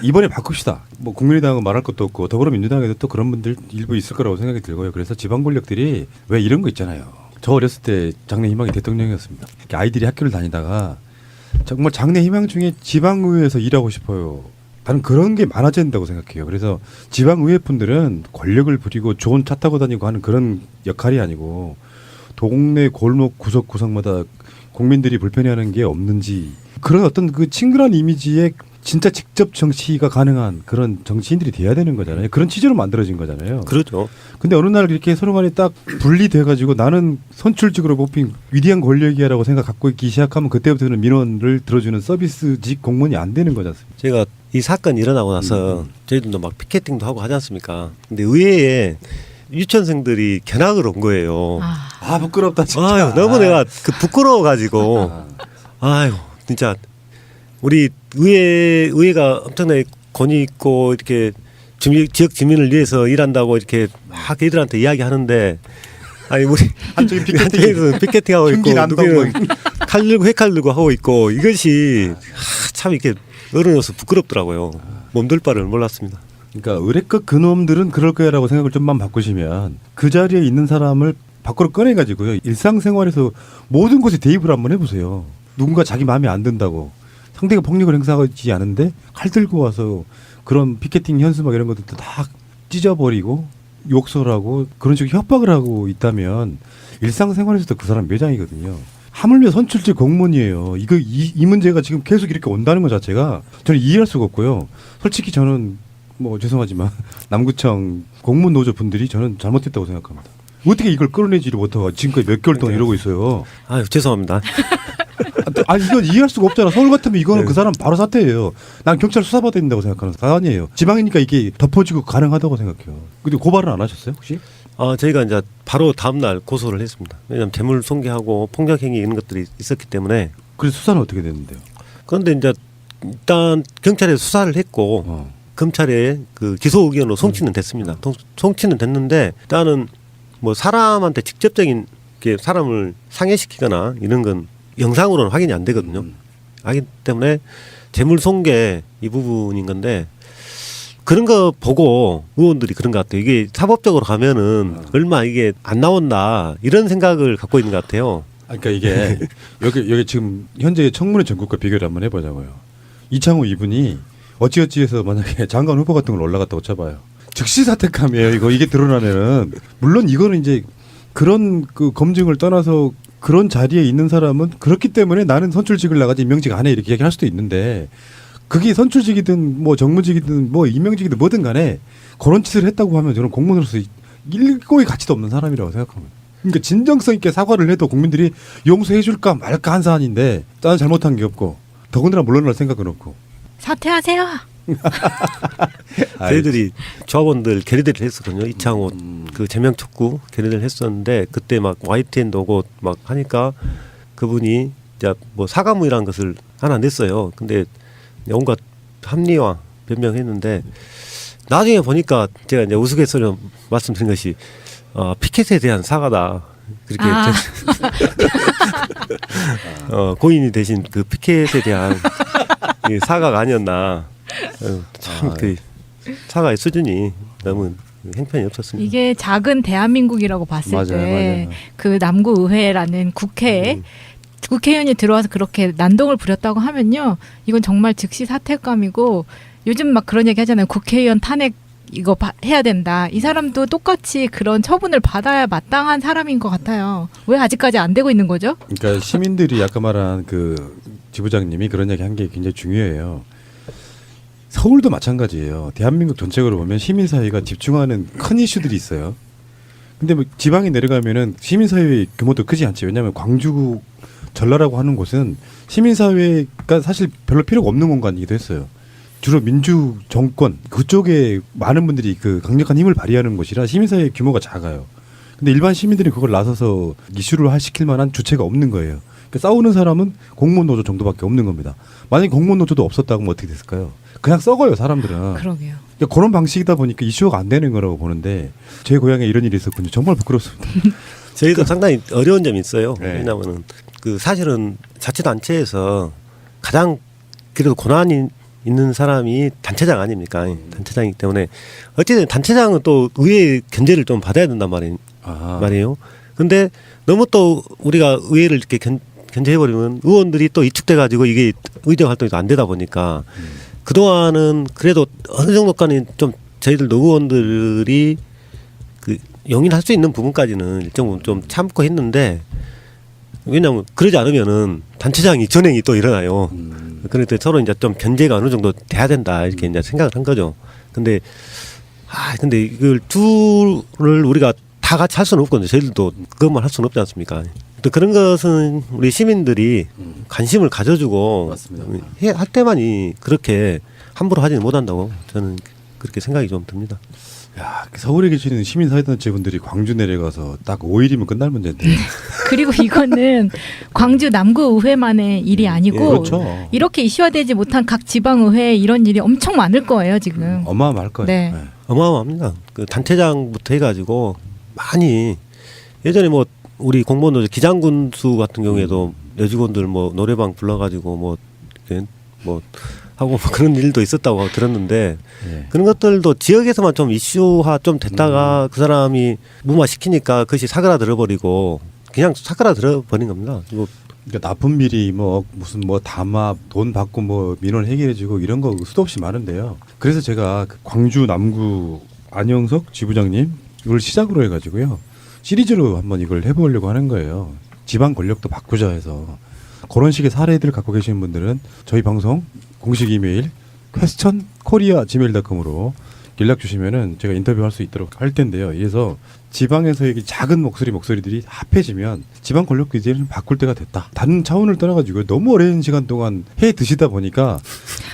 이번에 바꿉시다. 뭐 국민의당은 말할 것도 없고 더불어민주당에도 또 그런 분들 일부 있을 거라고 생각이 들고요. 그래서 지방 권력들이 왜 이런 거 있잖아요. 저 어렸을 때 장래 희망이 대통령이었습니다. 아이들이 학교를 다니다가 정말 장래 희망 중에 지방의회에서 일하고 싶어요. 나는 그런 게 많아져야 된다고 생각해요. 그래서 지방의회 분들은 권력을 부리고 좋은 차 타고 다니고 하는 그런 역할이 아니고 동네 골목 구석구석마다 국민들이 불편해하는 게 없는지 그런 어떤 그 친근한 이미지에 진짜 직접 정치가 가능한 그런 정치인들이 돼야 되는 거잖아요. 그런 취지로 만들어진 거잖아요. 그렇죠. 근데 어느 날 이렇게 서로 간에 딱 분리돼가지고 나는 선출직으로 뽑힌 위대한 권력이야라고 생각 갖고 있기 시작하면 그때부터는 민원을 들어주는 서비스직 공무원이 안 되는 거지 않습니까? 제가 이 사건이 일어나고 나서 저희들도 막 피켓팅도 하고 하지 않습니까? 근데 의회에 유치원생들이 견학을 온 거예요. 아 부끄럽다 진짜. 아유, 너무 내가 그 부끄러워가지고 아유 진짜 우리 의회가 엄청나게 권위 있고 이렇게 지역 주민을 위해서 일한다고 이렇게 막 애들한테 이야기하는데 아니 우리 한쪽에 피켓팅하고 있고 난동 누구는 칼 들고 회칼 들고 하고 있고 이것이 참 이렇게 어른으로서 부끄럽더라고요. 몸둘 바를 몰랐습니다. 그러니까 의뢰껏 그놈들은 그럴 거야라고 생각을 좀만 바꾸시면 그 자리에 있는 사람을 밖으로 꺼내가지고요. 일상생활에서 모든 곳에 대입을 한번 해보세요. 누군가 자기 마음에 안 든다고 상대가 폭력을 행사하지 않은데 칼 들고 와서 그런 피켓팅 현수막 이런 것들도 다 찢어버리고 욕설하고 그런 식으로 협박을 하고 있다면 일상생활에서도 그 사람 매장이거든요. 하물며 선출직 공무원이에요. 이 문제가 지금 계속 이렇게 온다는 것 자체가 저는 이해할 수가 없고요. 솔직히 저는 뭐 죄송하지만 남구청 공무원 노조 분들이 저는 잘못했다고 생각합니다. 어떻게 이걸 끌어내지를 못하고 지금까지 몇 개월 동안 이러고 있어요. 아유 죄송합니다. 아니 이건 이해할 수가 없잖아. 서울 같으면 이거는 그 사람 바로 사퇴예요. 난 경찰 수사받아야 된다고 생각하는 사안이에요. 지방이니까 이게 덮어지고 가능하다고 생각해요. 근데 고발은 안 하셨어요 혹시? 저희가 이제 바로 다음 날 고소를 했습니다. 왜냐하면 재물 손괴하고 폭력 행위 이런 것들이 있었기 때문에. 그래서 수사는 어떻게 됐는데요? 그런데 이제 일단 경찰에 수사를 했고 검찰에 그 기소 의견으로 송치는 됐습니다. 송치는 됐는데 일단은 뭐 사람한테 직접적인 게 사람을 상해시키거나 이런 건 영상으로는 확인이 안 되거든요. 하기 때문에 재물 손괴 이 부분인 건데 그런 거 보고 의원들이 그런 것 같아요. 이게 사법적으로 가면은 얼마 이게 안 나온다 이런 생각을 갖고 있는 것 같아요. 그러니까 이게 여기 지금 현재 청문회 전국과 비교를 한번 해보자고요. 이창호 이분이 어찌어찌해서 만약에 장관 후보 같은 걸 올라갔다고 쳐봐요. 즉시 사퇴감이에요. 이게 드러나면은 물론 이거는 이제 그런 그 검증을 떠나서 그런 자리에 있는 사람은 그렇기 때문에 나는 선출직을 나가지 임명직 안 해 이렇게 얘기할 수도 있는데 그게 선출직이든 뭐 정무직이든 뭐 임명직이든 뭐든 간에 그런 짓을 했다고 하면 저는 공무원으로서 일고의 가치도 없는 사람이라고 생각합니다. 그러니까 진정성 있게 사과를 해도 국민들이 용서해 줄까 말까 한 사안인데 나는 잘못한 게 없고 더군다나 물러날 생각은 없고 사퇴하세요. 저희들이 조합원들 결의대를 했었거든요. 이창호 그 제명 촉구 결의대를 했었는데 그때 막 YTN도 오고 막 하니까 그분이 이제 뭐 사과문이라는 것을 하나 냈어요. 근데 온갖 합리화 변명했는데 나중에 보니까 제가 이제 우스갯소리로 말씀드린 것이 피켓에 대한 사과다. 그렇게 고인이 되신 그 피켓에 대한 사과가 아니었나. 참 그 사과의 수준이 너무 형편이 없었습니다. 이게 작은 대한민국이라고 봤을 맞아요, 때 맞아요. 그 남구의회라는 국회에 국회의원이 들어와서 그렇게 난동을 부렸다고 하면요, 이건 정말 즉시 사퇴감이고, 요즘 막 그런 얘기 하잖아요. 국회의원 탄핵 이거 해야 된다. 이 사람도 똑같이 그런 처분을 받아야 마땅한 사람인 것 같아요. 왜 아직까지 안 되고 있는 거죠? 그러니까 시민들이 아까 말한 그 지부장님이 그런 얘기 한 게 굉장히 중요해요. 서울도 마찬가지예요. 대한민국 전체적으로 보면 시민사회가 집중하는 큰 이슈들이 있어요. 근데 뭐 지방에 내려가면은 시민사회 규모도 크지 않지. 왜냐하면 광주 전라라고 하는 곳은 시민사회가 사실 별로 필요가 없는 공간이기도 했어요. 주로 민주 정권 그쪽에 많은 분들이 그 강력한 힘을 발휘하는 곳이라 시민사회 규모가 작아요. 근데 일반 시민들이 그걸 나서서 이슈를 시킬 만한 주체가 없는 거예요. 그러니까 싸우는 사람은 공무원 노조 정도밖에 없는 겁니다. 만약에 공무원 노조도 없었다고 하면 어떻게 됐을까요? 그냥 썩어요, 사람들은. 그러게요. 그러니까 그런 방식이다 보니까 이슈가 안 되는 거라고 보는데 제 고향에 이런 일이 있었군요. 정말 부끄럽습니다. 저희도 상당히 어려운 점이 있어요. 네. 왜냐하면은 그 사실은 자치단체에서 가장 그래도 권한이 있는 사람이 단체장 아닙니까? 단체장이기 때문에 어쨌든 단체장은 또 의회 견제를 좀 받아야 된단 말이에요. 근데 너무 또 우리가 의회를 이렇게 견제해버리면 의원들이 또 이축돼 가지고 이게 의정 활동이 안 되다 보니까 그동안은 그래도 어느 정도까지 좀 저희들도 의원들이 그 용인할 수 있는 부분까지는 일정 부분 좀 참고 했는데, 왜냐하면 그러지 않으면은 단체장이 전행이 또 일어나요. 그러니까 서로 이제 좀 견제가 어느 정도 돼야 된다 이렇게 이제 생각을 한 거죠. 근데 이걸 둘을 우리가 다 같이 할 수는 없거든요. 저희들도 그것만 할 수는 없지 않습니까? 또 그런 것은 우리 시민들이 관심을 가져주고 맞습니다. 할 때만이 그렇게 함부로 하지는 못한다고 저는 그렇게 생각이 좀 듭니다. 야, 서울에 계시는 시민사회단체분들이 광주 내려가서 딱 5일이면 끝날 문제인데. 그리고 이거는 광주 남구의회만의 일이 아니고, 그렇죠. 이렇게 이슈화되지 못한 각 지방의회 이런 일이 엄청 많을 거예요, 지금. 어마어마할 거예요. 네. 네. 어마어마합니다. 그 단체장부터 해가지고 많이 예전에 뭐 우리 공무원들 기장군수 같은 경우에도 여직원들 뭐 노래방 불러가지고 뭐 이렇게 뭐 하고 뭐 그런 일도 있었다고 들었는데 네. 그런 것들도 지역에서만 좀 이슈화 좀 됐다가 그 사람이 무마시키니까 그것이 사그라들어버리고 그냥 사그라들어버린 겁니다. 이거 그러니까 나쁜 비리 뭐 무슨 뭐 담합 돈 받고 뭐 민원 해결해주고 이런 거 수도 없이 많은데요. 그래서 제가 그 광주 남구 안영석 지부장님 이걸 시작으로 해가지고요 시리즈로 한번 이걸 해보려고 하는 거예요. 지방 권력도 바꾸자 해서. 그런 식의 사례들을 갖고 계시는 분들은 저희 방송 공식 이메일 questionkorea@gmail.com으로 연락 주시면은 제가 인터뷰할 수 있도록 할 텐데요. 그래서 지방에서의 작은 목소리들이 합해지면 지방 권력도 이제는 바꿀 때가 됐다. 다른 차원을 떠나가지고 너무 오랜 시간 동안 해 드시다 보니까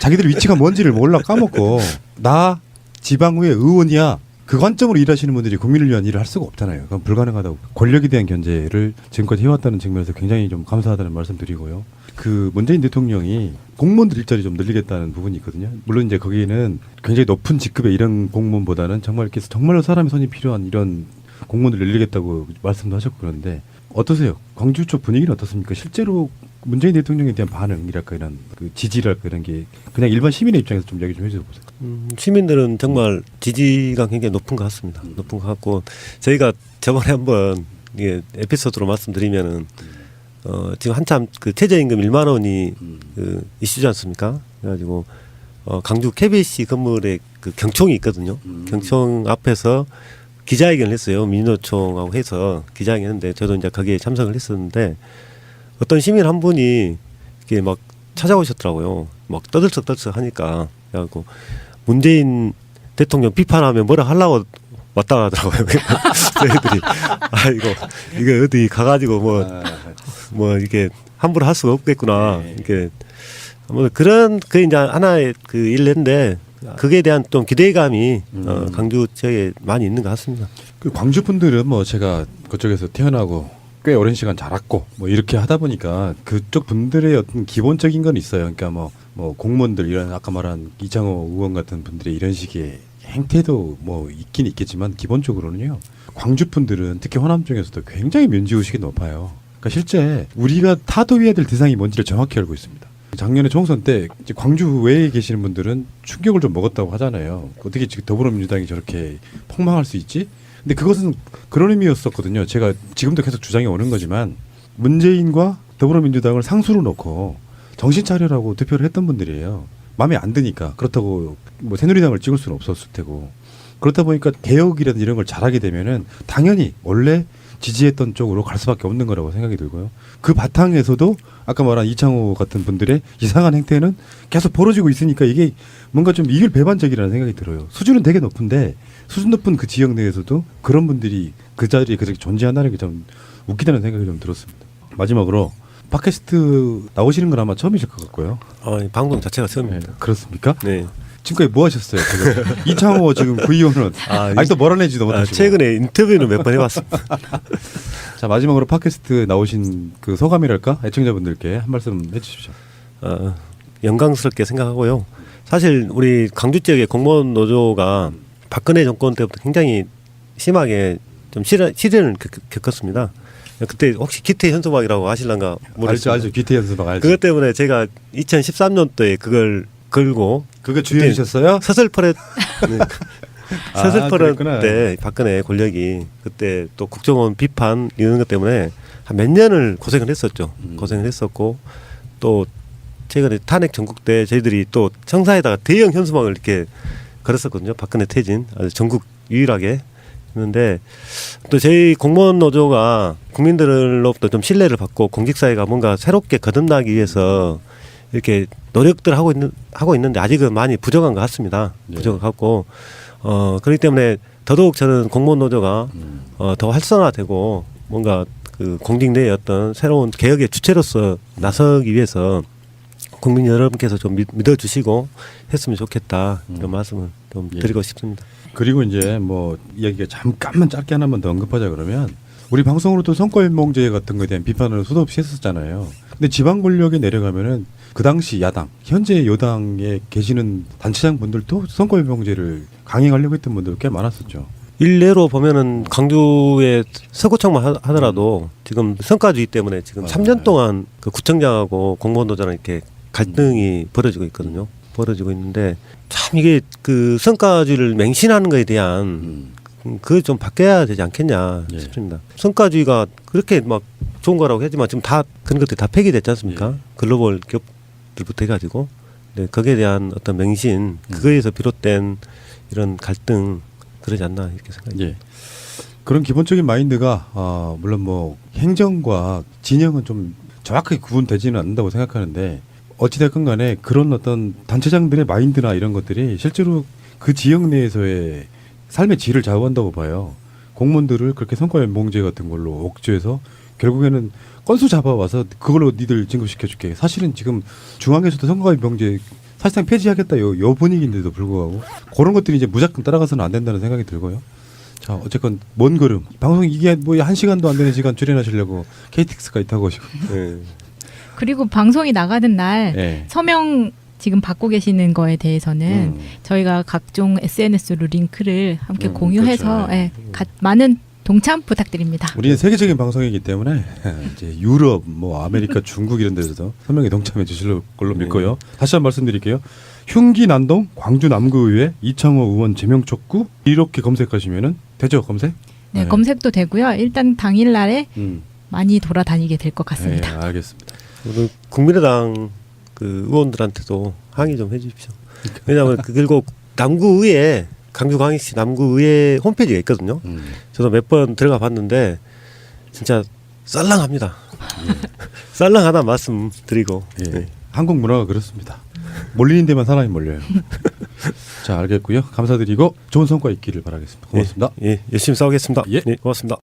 자기들 위치가 뭔지를 몰라 까먹고 나 지방의회 의원이야. 그 관점으로 일하시는 분들이 국민을 위한 일을 할 수가 없잖아요. 그건 불가능하다고. 권력에 대한 견제를 지금까지 해왔다는 측면에서 굉장히 좀 감사하다는 말씀 드리고요. 그 문재인 대통령이 공무원들 일자리 좀 늘리겠다는 부분이 있거든요. 물론 이제 거기에는 굉장히 높은 직급의 이런 공무원보다는 정말 이렇게 정말로 사람의 손이 필요한 이런 공무원들 늘리겠다고 말씀도 하셨고 그런데 어떠세요? 광주 쪽 분위기는 어떻습니까? 실제로 문재인 대통령에 대한 반응이랄까 이런 그 지지랄까 이런 게 그냥 일반 시민의 입장에서 좀 이야기 좀 해주세요. 시민들은 정말 지지가 굉장히 높은 것 같습니다. 높은 것 같고 저희가 저번에 한번 이게 에피소드로 말씀드리면은 지금 한참 그 최저임금 1만 원이 그 이슈지 않습니까? 그래가지고 강주 KBC 건물에 그 경총이 있거든요. 경총 앞에서 기자회견을 했어요. 민노총하고 해서 기자회견했는데 저도 이제 거기에 참석을 했었는데 어떤 시민 한 분이 이렇게 막 찾아오셨더라고요. 막 떠들썩 하니까 그래갖고 문재인 대통령 비판하면 뭐라 하려고 왔다 가더라고요. 저희들이 이거 어디 가가지고 뭐 이게 함부로 할 수가 없겠구나. 이렇게 뭐 그런 그 이제 하나의 그 일인데 그에 대한 좀 기대감이 강주 지역에 많이 있는 것 같습니다. 그 광주 분들은 뭐 제가 그쪽에서 태어나고 꽤 오랜 시간 자랐고 뭐 이렇게 하다 보니까 그쪽 분들의 어떤 기본적인 건 있어요. 그러니까 뭐 공무원들 이런 아까 말한 이창호 의원 같은 분들의 이런 식의 행태도 뭐 있긴 있겠지만 기본적으로는요. 광주 분들은 특히 호남 중에서도 굉장히 면죄의식이 높아요. 그러니까 실제 우리가 타도해야 될 대상이 뭔지를 정확히 알고 있습니다. 작년에 총선 때 이제 광주 외에 계시는 분들은 충격을 좀 먹었다고 하잖아요. 어떻게 지금 더불어민주당이 저렇게 폭망할 수 있지? 근데 그것은 그런 의미였었거든요. 제가 지금도 계속 주장해 오는 거지만 문재인과 더불어민주당을 상수로 놓고 정신 차려라고 투표를 했던 분들이에요. 마음에 안 드니까. 그렇다고 뭐 새누리당을 찍을 수는 없었을 테고. 그렇다 보니까 개혁이라든 이런 걸 잘하게 되면은 당연히 원래 지지했던 쪽으로 갈 수밖에 없는 거라고 생각이 들고요. 그 바탕에서도 아까 말한 이창호 같은 분들의 이상한 행태는 계속 벌어지고 있으니까 이게 뭔가 좀 이율배반적이라는 생각이 들어요. 수준은 되게 높은데 수준 높은 그 지역 내에서도 그런 분들이 그 자리에 그렇게 존재한다는 게 좀 웃기다는 생각이 좀 들었습니다. 마지막으로 팟캐스트 나오시는 건 아마 처음이실 것 같고요. 이 방송 자체가 처음입니다. 그렇습니까? 네. 지금까지 뭐 하셨어요? 이창호 지금 구의원은 아직도 몰아내지도 못하시고. 최근에 인터뷰는 몇 번 해봤습니다. 자, 마지막으로 팟캐스트 나오신 그 소감이랄까? 애청자분들께 한 말씀 해주십시오. 영광스럽게 생각하고요. 사실 우리 광주 지역의 공무원 노조가 박근혜 정권 때부터 굉장히 심하게 좀 시련을 겪었습니다. 그때 혹시 기태 현수막이라고 아실란가 모르겠습니다. 알죠. 기태 현수막 알죠. 그것 때문에 제가 2013년도에 그걸 걸고 그거 주연이셨어요? 서슬퍼렛 서슬퍼렛 그랬구나. 때 박근혜 권력이 그때 또 국정원 비판 이런 것 때문에 한 몇 년을 고생을 했었죠. 고생을 했었고 또 최근에 탄핵 전국 때 저희들이 또 청사에다가 대형 현수막을 이렇게 걸었었거든요. 박근혜 퇴진 아주 전국 유일하게 했는데 또 저희 공무원 노조가 국민들로부터 좀 신뢰를 받고 공직사회가 뭔가 새롭게 거듭나기 위해서 이렇게 노력들 하고 있는데 아직은 많이 부족한 것 같습니다. 부족하고 그렇기 때문에 더더욱 저는 공무원 노조가 더 활성화되고 뭔가 그 공직 내의 어떤 새로운 개혁의 주체로서 나서기 위해서 국민 여러분께서 좀 믿어주시고 했으면 좋겠다 이런 말씀을 좀 드리고 싶습니다. 그리고 이제 뭐 이야기가 잠깐만 짧게 하나만 더 언급하자 그러면 우리 방송으로도 선거인명제 같은 거에 대한 비판을 수도 없이 했었잖아요. 근데 지방 권력에 내려가면은 그 당시 야당, 현재 여당에 계시는 단체장 분들도 선거인명제를 강행하려고 했던 분들 꽤 많았었죠. 일례로 보면은 광주의 서구청만 하더라도 지금 성과주의 때문에 지금 3년 동안 그 구청장하고 공무원 노조랑 이렇게 갈등이 벌어지고 있거든요. 벌어지고 있는데 참 이게 그 성과주의를 맹신하는 거에 대한 그게 좀 바뀌어야 되지 않겠냐 싶습니다. 성과주의가 그렇게 막 좋은 거라고 하지만 지금 다 그런 것들이 다 폐기됐지 않습니까? 글로벌 기업들부터 해가지고 네, 거기에 대한 어떤 맹신 그거에서 비롯된 이런 갈등 그러지 않나 이렇게 생각합니다. 그런 기본적인 마인드가 물론 뭐 행정과 진영은 좀 정확하게 구분되지는 않는다고 생각하는데 어찌됐건 간에 그런 어떤 단체장들의 마인드나 이런 것들이 실제로 그 지역 내에서의 삶의 질을 좌우한다고 봐요. 공무원들을 그렇게 선거연봉제 같은 걸로 옥죄해서 결국에는 건수 잡아와서 그걸로 니들 진급시켜줄게. 사실은 지금 중앙에서도 선거연봉제 사실상 폐지하겠다 요 분위기인데도 불구하고 그런 것들이 이제 무작정 따라가서는 안 된다는 생각이 들고요. 자, 어쨌건 먼 걸음. 방송 이게 뭐 1시간도 안 되는 시간 출연하시려고 KTX가 있다고 하시고. 그리고 방송이 나가는 날 서명 지금 받고 계시는 거에 대해서는 저희가 각종 SNS로 링크를 함께 공유해서 그렇죠. 많은 동참 부탁드립니다. 우리는 세계적인 방송이기 때문에 이제 유럽, 뭐 아메리카, 중국 이런 데서도 서명에 동참해 주실 걸로 믿고요. 다시 한번 말씀드릴게요. 흉기 난동 광주 남구의회 이창호 의원 제명 촉구 이렇게 검색하시면은 되죠, 검색? 네, 검색도 되고요. 일단 당일날에 많이 돌아다니게 될 것 같습니다. 네, 알겠습니다. 오늘 국민의당 그 의원들한테도 항의 좀 해주십시오. 왜냐하면 그리고 남구의회 강주광역시 남구의회 홈페이지가 있거든요. 저도 몇 번 들어가 봤는데 진짜 썰렁합니다. 썰렁하다 말씀드리고 한국 문화가 그렇습니다. 몰리는 데만 사람이 몰려요. 자, 알겠고요. 감사드리고 좋은 성과 있기를 바라겠습니다. 고맙습니다. 열심히 싸우겠습니다. 고맙습니다.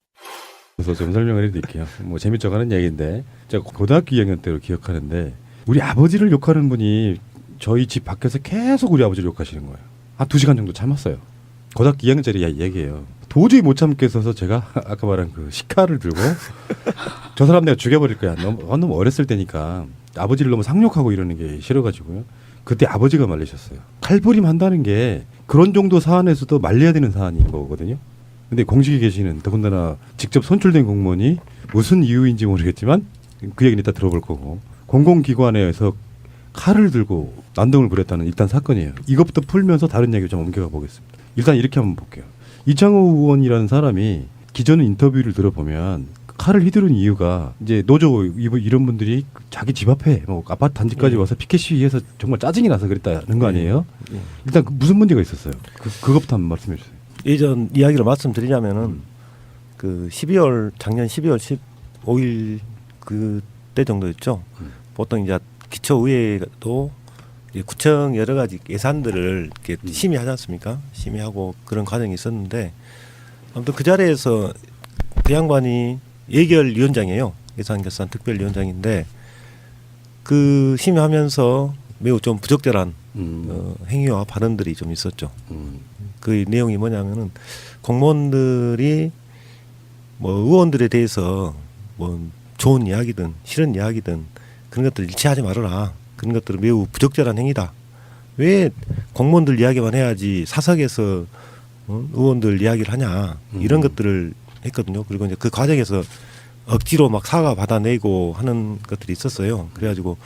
그래서 좀 설명을 해드릴게요. 뭐 재밌죠 하는 얘기인데 제가 고등학교 2학년 때로 기억하는데 우리 아버지를 욕하는 분이 저희 집 밖에서 계속 우리 아버지를 욕하시는 거예요. 한 2시간 정도 참았어요. 고등학교 2학년짜리 얘기예요. 도저히 못 참겠어서 제가 아까 말한 그 식칼을 들고 저 사람 내가 죽여버릴 거야. 너무 어렸을 때니까 아버지를 너무 상욕하고 이러는 게 싫어가지고요. 그때 아버지가 말리셨어요. 칼부림 한다는 게 그런 정도 사안에서도 말려야 되는 사안인 거거든요. 근데 공직에 계시는 더군다나 직접 선출된 공무원이 무슨 이유인지 모르겠지만 그 얘기는 이따 들어볼 거고 공공기관에서 칼을 들고 난동을 부렸다는 일단 사건이에요. 이것부터 풀면서 다른 얘기를 좀 옮겨가 보겠습니다. 일단 이렇게 한번 볼게요. 이창호 의원이라는 사람이 기존 인터뷰를 들어보면 칼을 휘두른 이유가 이제 노조 이런 분들이 자기 집 앞에 뭐 아파트 단지까지 와서 피켓 시위해서 정말 짜증이 나서 그랬다는 거 아니에요? 일단 무슨 문제가 있었어요? 그것부터 한번 말씀해 주세요. 예전 이야기를 말씀드리자면은 그 12월 작년 12월 15일 그때 정도였죠. 보통 이제 기초의회도 이제 구청 여러 가지 예산들을 이렇게 심의하지 않습니까? 심의하고 그런 과정이 있었는데 아무튼 그 자리에서 그 양반이 예결위원장이에요. 예산결산 특별위원장인데 그 심의하면서 매우 좀 부적절한 행위와 발언들이 좀 있었죠. 그 내용이 뭐냐면은 공무원들이 뭐 의원들에 대해서 뭐 좋은 이야기든 싫은 이야기든 그런 것들을 일치하지 말아라. 그런 것들은 매우 부적절한 행위다. 왜 공무원들 이야기만 해야지 사석에서 의원들 이야기를 하냐. 이런 것들을 했거든요. 그리고 이제 그 과정에서 억지로 막 사과 받아내고 하는 것들이 있었어요. 그래가지고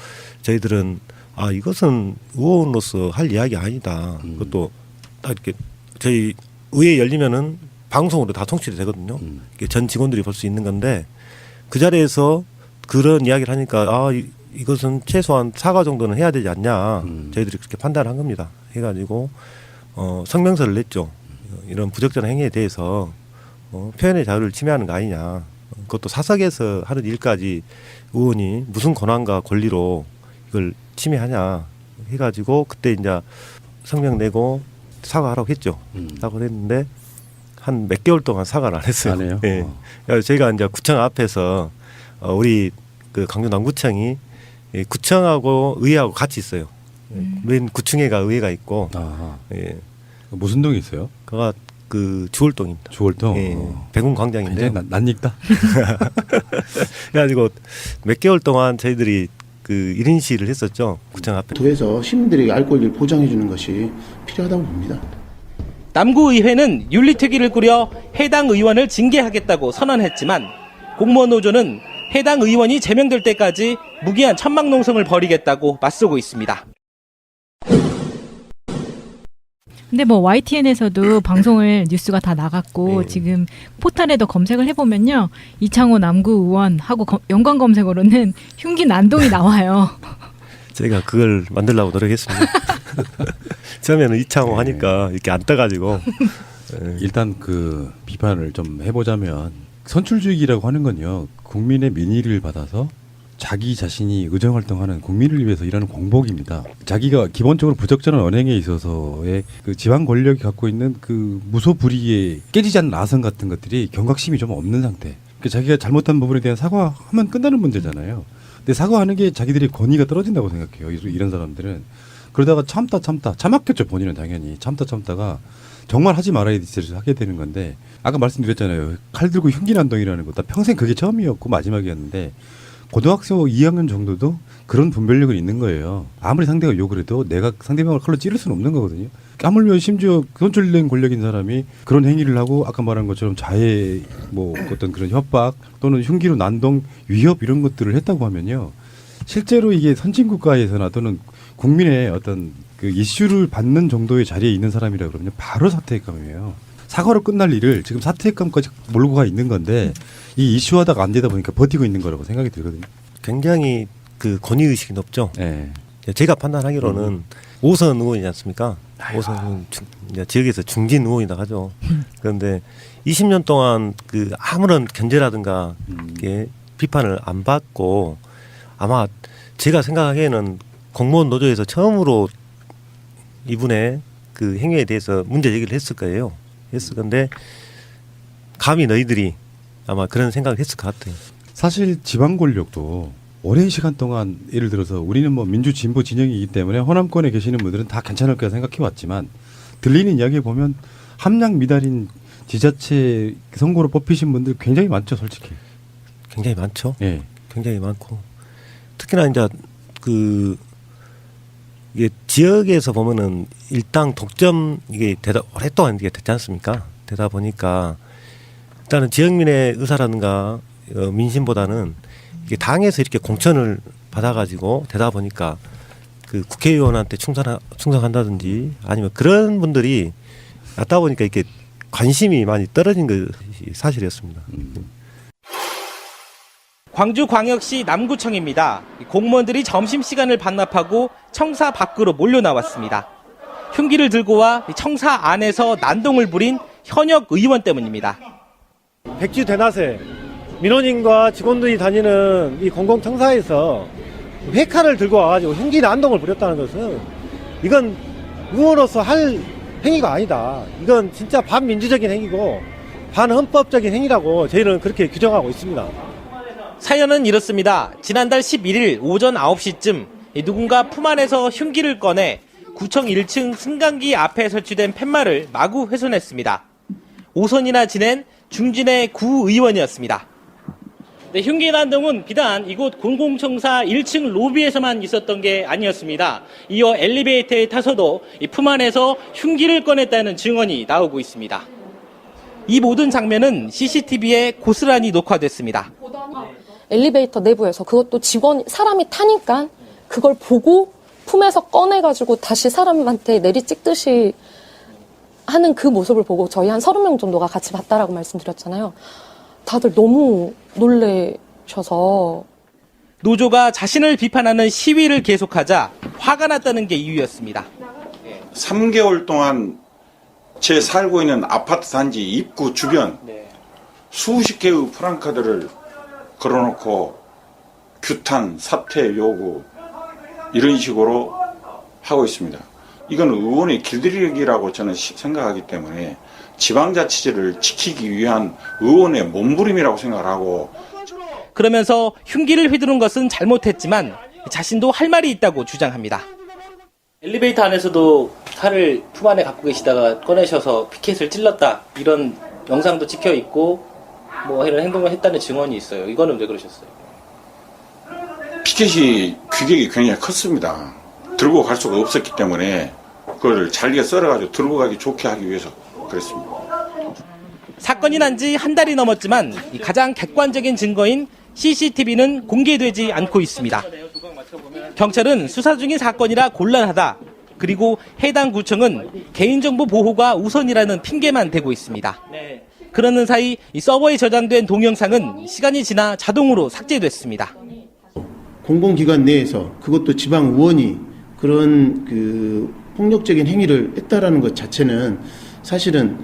저희들은 아 이것은 의원으로서 할 이야기 아니다. 그것도 딱 이렇게 저희 의회 열리면은 방송으로 다 통치가 되거든요. 이게 전 직원들이 볼 수 있는 건데 그 자리에서 그런 이야기를 하니까 아 이것은 최소한 사과 정도는 해야 되지 않냐. 저희들이 그렇게 판단한 겁니다. 해가지고 성명서를 냈죠. 이런 부적절한 행위에 대해서 표현의 자유를 침해하는 거 아니냐. 그것도 사석에서 하는 일까지 의원이 무슨 권한과 권리로 이걸 침해하냐 해가지고 그때 이제 성명 내고 사과하라고 했죠. 사과를 했는데 한 몇 개월 동안 사과를 안 했어요. 안 해요? 예. 그래서 저희가 이제 구청 앞에서 우리 그 강주 남구청이 구청하고 의회하고 같이 있어요. 맨 구층에가 의회가 있고. 아하. 예. 무슨 동이 있어요? 그가 그 주월동입니다. 주월동. 예. 백운광장인데. 굉장히 낯익다. 그래가지고 몇 개월 동안 저희들이 그 1인 시위를 했었죠. 구청 앞에. 도에서 시민들에게 알 권리를 보장해 주는 것이 필요하다고 봅니다. 남구의회는 윤리특위를 꾸려 해당 의원을 징계하겠다고 선언했지만 공무원 노조는 해당 의원이 제명될 때까지 무기한 천막농성을 벌이겠다고 맞서고 있습니다. 근데 뭐 YTN에서도 방송을 뉴스가 다 나갔고 지금 포털에도 검색을 해보면요 이창호 남구 의원 하고 연관 검색어로는 흉기 난동이 나와요. 제가 그걸 만들려고 노력했습니다. 처음에는 이창호 하니까 이렇게 안 떠가지고. 일단 그 비판을 좀 해보자면 선출직이라고 하는 건요 국민의 민의를 받아서 자기 자신이 의정활동하는 국민을 위해서 일하는 공복입니다. 자기가 기본적으로 부적절한 언행에 있어서의 그 지방 권력이 갖고 있는 그 무소불위의 깨지지 않는 나선 같은 것들이 경각심이 좀 없는 상태. 그러니까 자기가 잘못한 부분에 대한 사과하면 끝나는 문제잖아요. 근데 사과하는 게 자기들의 권위가 떨어진다고 생각해요. 이런 사람들은. 그러다가 참았겠죠. 본인은 당연히. 참다가 정말 하지 말아야 될 짓을 하게 되는 건데 아까 말씀드렸잖아요. 칼 들고 흉기난동이라는 것도 평생 그게 처음이었고 마지막이었는데 고등학생 2학년 정도도 그런 분별력은 있는 거예요. 아무리 상대가 욕을 해도 내가 상대방을 칼로 찌를 수는 없는 거거든요. 까물며 심지어 선출된 권력인 사람이 그런 행위를 하고 아까 말한 것처럼 자해 뭐 어떤 그런 협박 또는 흉기로 난동 위협 이런 것들을 했다고 하면요. 실제로 이게 선진국가에서나 또는 국민의 어떤 그 이슈를 받는 정도의 자리에 있는 사람이라 그러면 바로 사퇴감이에요. 사과로 끝날 일을 지금 사퇴감까지 몰고 가 있는 건데 이 이슈하다가 안 되다 보니까 버티고 있는 거라고 생각이 들거든요. 굉장히 그 권위의식이 높죠. 네. 제가 판단하기로는 5선 의원이지 않습니까? 5선은 지역에서 중진 의원이라고 하죠. 그런데 20년 동안 그 아무런 견제라든가 이게 비판을 안 받고 아마 제가 생각하기에는 공무원 노조에서 처음으로 이분의 그 행위에 대해서 문제 제기를 했을 거예요. 했을 건데 감히 너희들이 아마 그런 생각을 했을 것 같아요. 사실 지방 권력도 오랜 시간 동안 예를 들어서 우리는 뭐 민주 진보 진영이기 때문에 호남권에 계시는 분들은 다 괜찮을 거라 생각해 왔지만 들리는 이야기에 보면 함량 미달인 지자체 선거로 뽑히신 분들 굉장히 많죠, 솔직히. 굉장히 많죠. 예. 굉장히 많고 특히나 이제 이게 지역에서 보면은 일당 독점 이게 오랫동안 이게 됐지 않습니까? 되다 보니까 일단은 지역민의 의사라든가 민심보다는 이게 당에서 이렇게 공천을 받아가지고 되다 보니까 그 국회의원한테 충성한다든지 아니면 그런 분들이 낫다 보니까 이렇게 관심이 많이 떨어진 것이 사실이었습니다. 광주광역시 남구청입니다. 공무원들이 점심시간을 반납하고 청사 밖으로 몰려 나왔습니다. 흉기를 들고 와 청사 안에서 난동을 부린 현역 의원 때문입니다. 백지 대낮에 민원인과 직원들이 다니는 이 공공청사에서 회칼을 들고 와가지고 흉기 난동을 부렸다는 것은 이건 의원으로서 할 행위가 아니다. 이건 진짜 반민주적인 행위고 반헌법적인 행위라고 저희는 그렇게 규정하고 있습니다. 사연은 이렇습니다. 지난달 11일 오전 9시쯤 누군가 품 안에서 흉기를 꺼내 구청 1층 승강기 앞에 설치된 팻말을 마구 훼손했습니다. 오선이나 지낸 중진의 구의원이었습니다. 네, 흉기 난동은 비단 이곳 공공청사 1층 로비에서만 있었던 게 아니었습니다. 이어 엘리베이터에 타서도 이 품 안에서 흉기를 꺼냈다는 증언이 나오고 있습니다. 이 모든 장면은 CCTV에 고스란히 녹화됐습니다. 엘리베이터 내부에서 그것도 사람이 타니까 그걸 보고 품에서 꺼내가지고 다시 사람한테 내리 찍듯이 하는 그 모습을 보고 저희 한 30명 정도가 같이 봤다라고 말씀드렸잖아요. 다들 너무 놀래셔서. 노조가 자신을 비판하는 시위를 계속하자 화가 났다는 게 이유였습니다. 3개월 동안 제 살고 있는 아파트 단지 입구 주변 수십 개의 프랑카드를 걸어놓고 규탄, 사퇴 요구 이런 식으로 하고 있습니다. 이건 의원의 길들이기라고 저는 생각하기 때문에 지방자치제를 지키기 위한 의원의 몸부림이라고 생각을 하고 그러면서 흉기를 휘두른 것은 잘못했지만 자신도 할 말이 있다고 주장합니다. 엘리베이터 안에서도 칼을 품 안에 갖고 계시다가 꺼내셔서 피켓을 찔렀다 이런 영상도 찍혀 있고 뭐 이런 행동을 했다는 증언이 있어요. 이거는 왜 그러셨어요? 피켓이 규격이 굉장히 컸습니다. 들고 갈 수가 없었기 때문에 그걸 잘게 썰어가지고 들고 가기 좋게 하기 위해서 그랬습니다. 사건이 난 지 한 달이 넘었지만 가장 객관적인 증거인 CCTV는 공개되지 않고 있습니다. 경찰은 수사 중인 사건이라 곤란하다. 그리고 해당 구청은 개인정보 보호가 우선이라는 핑계만 대고 있습니다. 그러는 사이 이 서버에 저장된 동영상은 시간이 지나 자동으로 삭제됐습니다. 공공기관 내에서 그것도 지방 의원이 그런 그 폭력적인 행위를 했다라는 것 자체는 사실은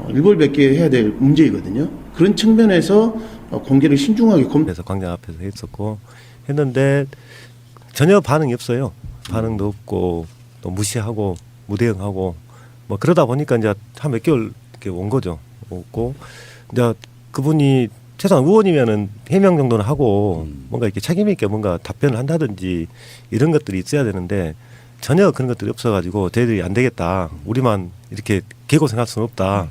일벌백계 해야 될 문제이거든요. 그런 측면에서 공개를 신중하게 그래서 광장 앞에서 했었고 했는데 전혀 반응이 없어요. 반응도 없고 또 무시하고 무대응하고 뭐 그러다 보니까 이제 한 몇 개월 이렇게 온 거죠. 없고 이제 그분이 최소한 의원이면은 해명 정도는 하고 뭔가 이렇게 책임 있게 뭔가 답변을 한다든지 이런 것들이 있어야 되는데 전혀 그런 것들이 없어가지고 저희들이 안 되겠다. 우리만 이렇게 개고생할 수는 없다.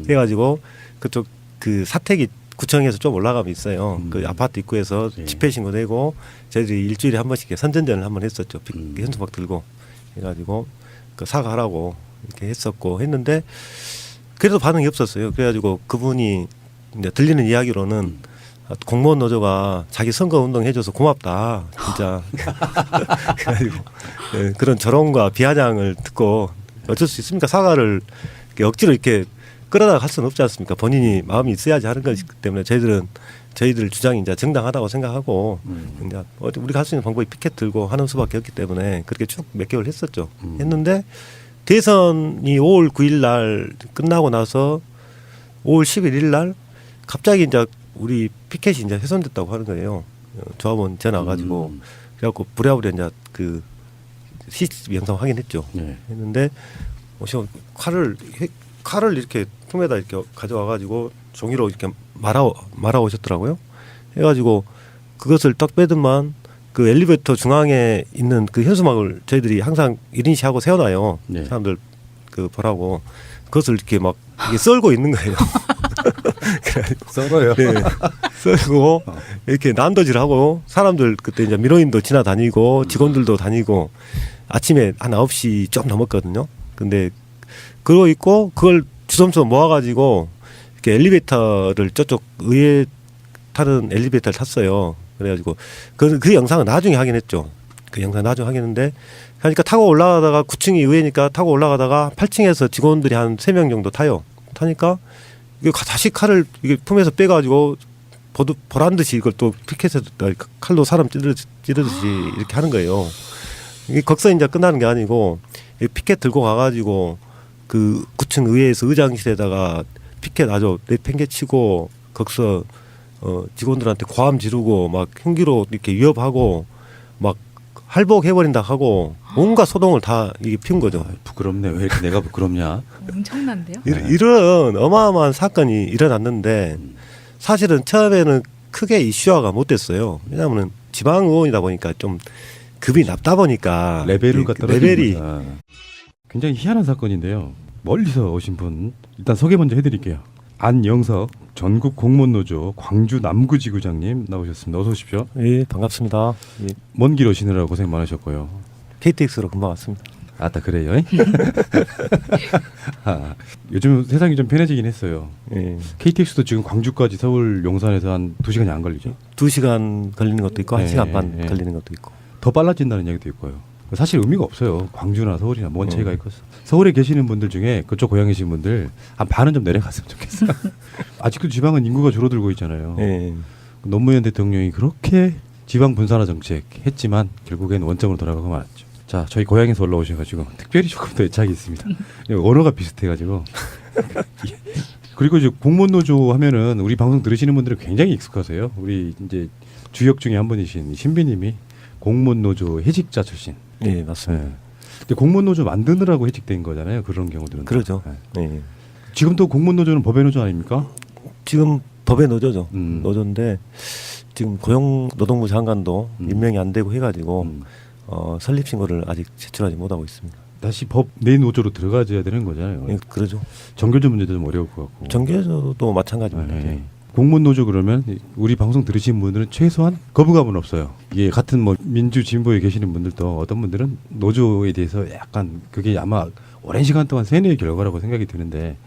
해가지고 그쪽 그 사택이 구청에서 좀 올라가면 있어요. 그 아파트 입구에서 집회 신고 내고 저희들이 일주일에 한 번씩 선전전을 한번 했었죠. 현수막 들고 해가지고 그 사과하라고 이렇게 했었고 했는데 그래도 반응이 없었어요. 그래가지고 그분이 이제 들리는 이야기로는 공무원 노조가 자기 선거 운동 해줘서 고맙다 진짜. 그래가지고 네, 그런 조롱과 비아냥을 듣고 어쩔 수 있습니까? 사과를 이렇게 억지로 이렇게 끌어다가 할 수는 없지 않습니까? 본인이 마음이 있어야지 하는 것이기 때문에 저희들 주장이 이제 정당하다고 생각하고 이제 우리가 할 수 있는 방법이 피켓 들고 하는 수밖에 없기 때문에 그렇게 쭉 몇 개월 했었죠. 했는데 대선이 5월 9일 날 끝나고 나서 5월 11일 날 갑자기 이제 우리 피켓이 이제 훼손됐다고 하는 거예요. 조합원 전화 가지고 그래갖고 부랴부랴 이제 그 CCTV 영상 확인했죠. 했는데 칼을 이렇게 품에다 이렇게 가져와 가지고 종이로 이렇게 말아 오셨더라고요. 해가지고 그것을 딱 빼더만 그 엘리베이터 중앙에 있는 그 현수막을 저희들이 항상 1인시 하고 세워놔요. 사람들 그 보라고 그것을 이렇게 막 이게 썰고 있는 거예요. 썰어요. 네. 썰고 이렇게 난도질하고 사람들 그때 이제 민원인도 지나다니고 직원들도 다니고 아침에 한 9시 좀 넘었거든요. 근데 그러고 있고 그걸 주섬주섬 모아가지고 이렇게 엘리베이터를 저쪽 의회 타는 엘리베이터를 탔어요. 그래가지고 그 영상은 나중에 하긴 했죠. 그 영상 나중에 하겠는데 그러니까 타고 올라가다가 9층이 의회니까 타고 올라가다가 8층에서 직원들이 한 3명 정도 타요. 타니까 이게 다시 칼을 이게 품에서 빼가지고 보란 듯이 이걸 또 피켓에서 칼로 사람 찌르듯이 이렇게 하는 거예요. 이게 거기서 이제 끝나는 게 아니고 이 피켓 들고 가가지고 그 9층 의회에서 의장실에다가 피켓 아주 내팽개치고 거기서 직원들한테 고함 지르고 막 흉기로 이렇게 위협하고 막 할복해버린다 하고 온갖 소동을 다 이게 피운 거죠. 부끄럽네. 왜 이렇게 내가 부끄럽냐? 엄청난데요? 이런 어마어마한 사건이 일어났는데 사실은 처음에는 크게 이슈화가 못 됐어요. 왜냐하면 지방 의원이다 보니까 좀 급이 낮다 보니까 레벨을 이 갖다 레벨이 굉장히 희한한 사건인데요. 멀리서 오신 분 일단 소개 먼저 해드릴게요. 안영석 전국 공무원노조 광주 남구지구장님 나오셨습니다. 어서 오십시오. 예, 반갑습니다. 예, 먼 길 오시느라 고생 많으셨고요. KTX로 금방 왔습니다. 아따 그래요? 요즘 세상이 좀 편해지긴 했어요. 예, KTX도 지금 광주까지 서울 용산에서 한 2시간이 안 걸리죠. 2시간 걸리는 것도 있고 네, 1시간 반 네. 걸리는 것도 있고. 더 빨라진다는 얘기도 있고요. 사실 의미가 없어요. 광주나 서울이나 뭔 차이가 있겠어. 서울에 계시는 분들 중에 그쪽 고향이신 분들 한 반은 좀 내려갔으면 좋겠어. 아직도 지방은 인구가 줄어들고 있잖아요. 예, 노무현 대통령이 그렇게 지방 분산화 정책 했지만 결국엔 원점으로 돌아가고 말았죠. 자, 저희 고향에서 올라오셔가지고 특별히 조금 더 애착이 있습니다. 언어가 비슷해가지고. 그리고 이제 공무원노조 하면은 우리 방송 들으시는 분들은 굉장히 익숙하세요. 우리 이제 주역 중에 한 분이신 신비님이 공무원노조 해직자 출신. 예, 맞습니다. 네. 근데 공무원노조 만드느라고 해직된 거잖아요. 그런 경우들은. 그러죠. 네. 예. 지금도 공무원노조는 법의 노조 아닙니까? 지금 법의 노조죠. 음. 노조인데 지금 고용노동부 장관도 임명이 안 되고 해가지고 설립 신고를 아직 제출하지 못하고 있습니다. 다시 법 내 노조로 들어가줘야 되는 거잖아요. 예, 그러죠. 정교조 문제도 좀 어려울 것 같고. 정계에서도 마찬가지입니다. 네. 예. 공무원노조 그러면 우리 방송 들으시는 분들은 최소한 거부감은 없어요. 이게 같은 뭐 민주 진보에 계시는 분들도 어떤 분들은 노조에 대해서 약간 그게 아마 오랜 시간 동안 세뇌의 결과라고 생각이 드는데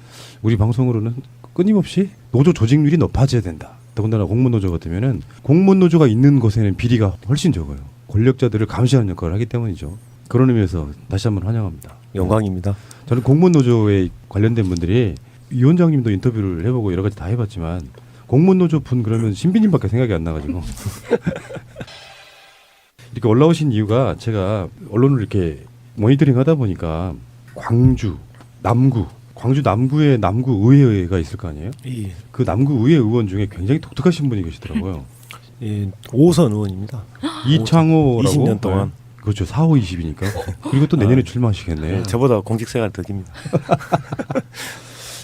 우리 방송으로는 끊임없이 노조 조직률이 높아져야 된다. 더군다나 공무원노조 같으면은 공무원노조가 있는 곳에는 비리가 훨씬 적어요. 권력자들을 감시하는 역할을 하기 때문이죠. 그런 의미에서 다시 한번 환영합니다. 영광입니다. 저는 공무원노조에 관련된 분들이 위원장님도 인터뷰를 해보고 여러 가지 다 해봤지만 공무원노조 분 그러면 신비님밖에 생각이 안 나가지고 이렇게 올라오신 이유가 제가 언론을 이렇게 모니터링 하다 보니까 광주 남구에 남구 의회가 있을 거 아니에요? 예. 그 남구 의회 의원 중에 굉장히 독특하신 분이 계시더라고요. 예, 5선 의원입니다. 이창호라고 20년 동안. 네. 그렇죠. 4, 5, 20이니까. 그리고 또 내년에 출마하시겠네요. 예, 저보다 공직생활 더 깁니다.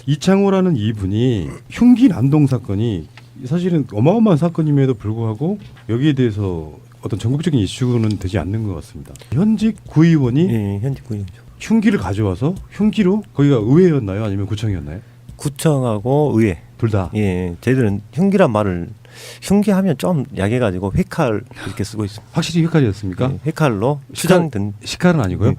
이창호라는 이분이 흉기 난동 사건이 사실은 어마어마한 사건임에도 불구하고 여기에 대해서 어떤 전국적인 이슈는 되지 않는 것 같습니다. 현직 구의원이 예, 현직 구의원이죠. 흉기를 가져와서 흉기로 거기가 의회였나요? 아니면 구청이었나요? 구청하고 의회. 둘 다. 예, 저희들은 흉기란 말을 흉기하면 좀 약해가지고 회칼 이렇게 쓰고 있습니다. 확실히 휘칼이었습니까? 예, 회칼로 추정된. 시칼은 아니고요.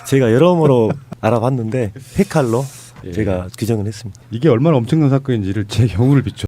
제가 여러모로 알아봤는데 회칼로 예. 제가 규정을 했습니다. 이게 얼마나 엄청난 사건인지를 제 경우를 비춰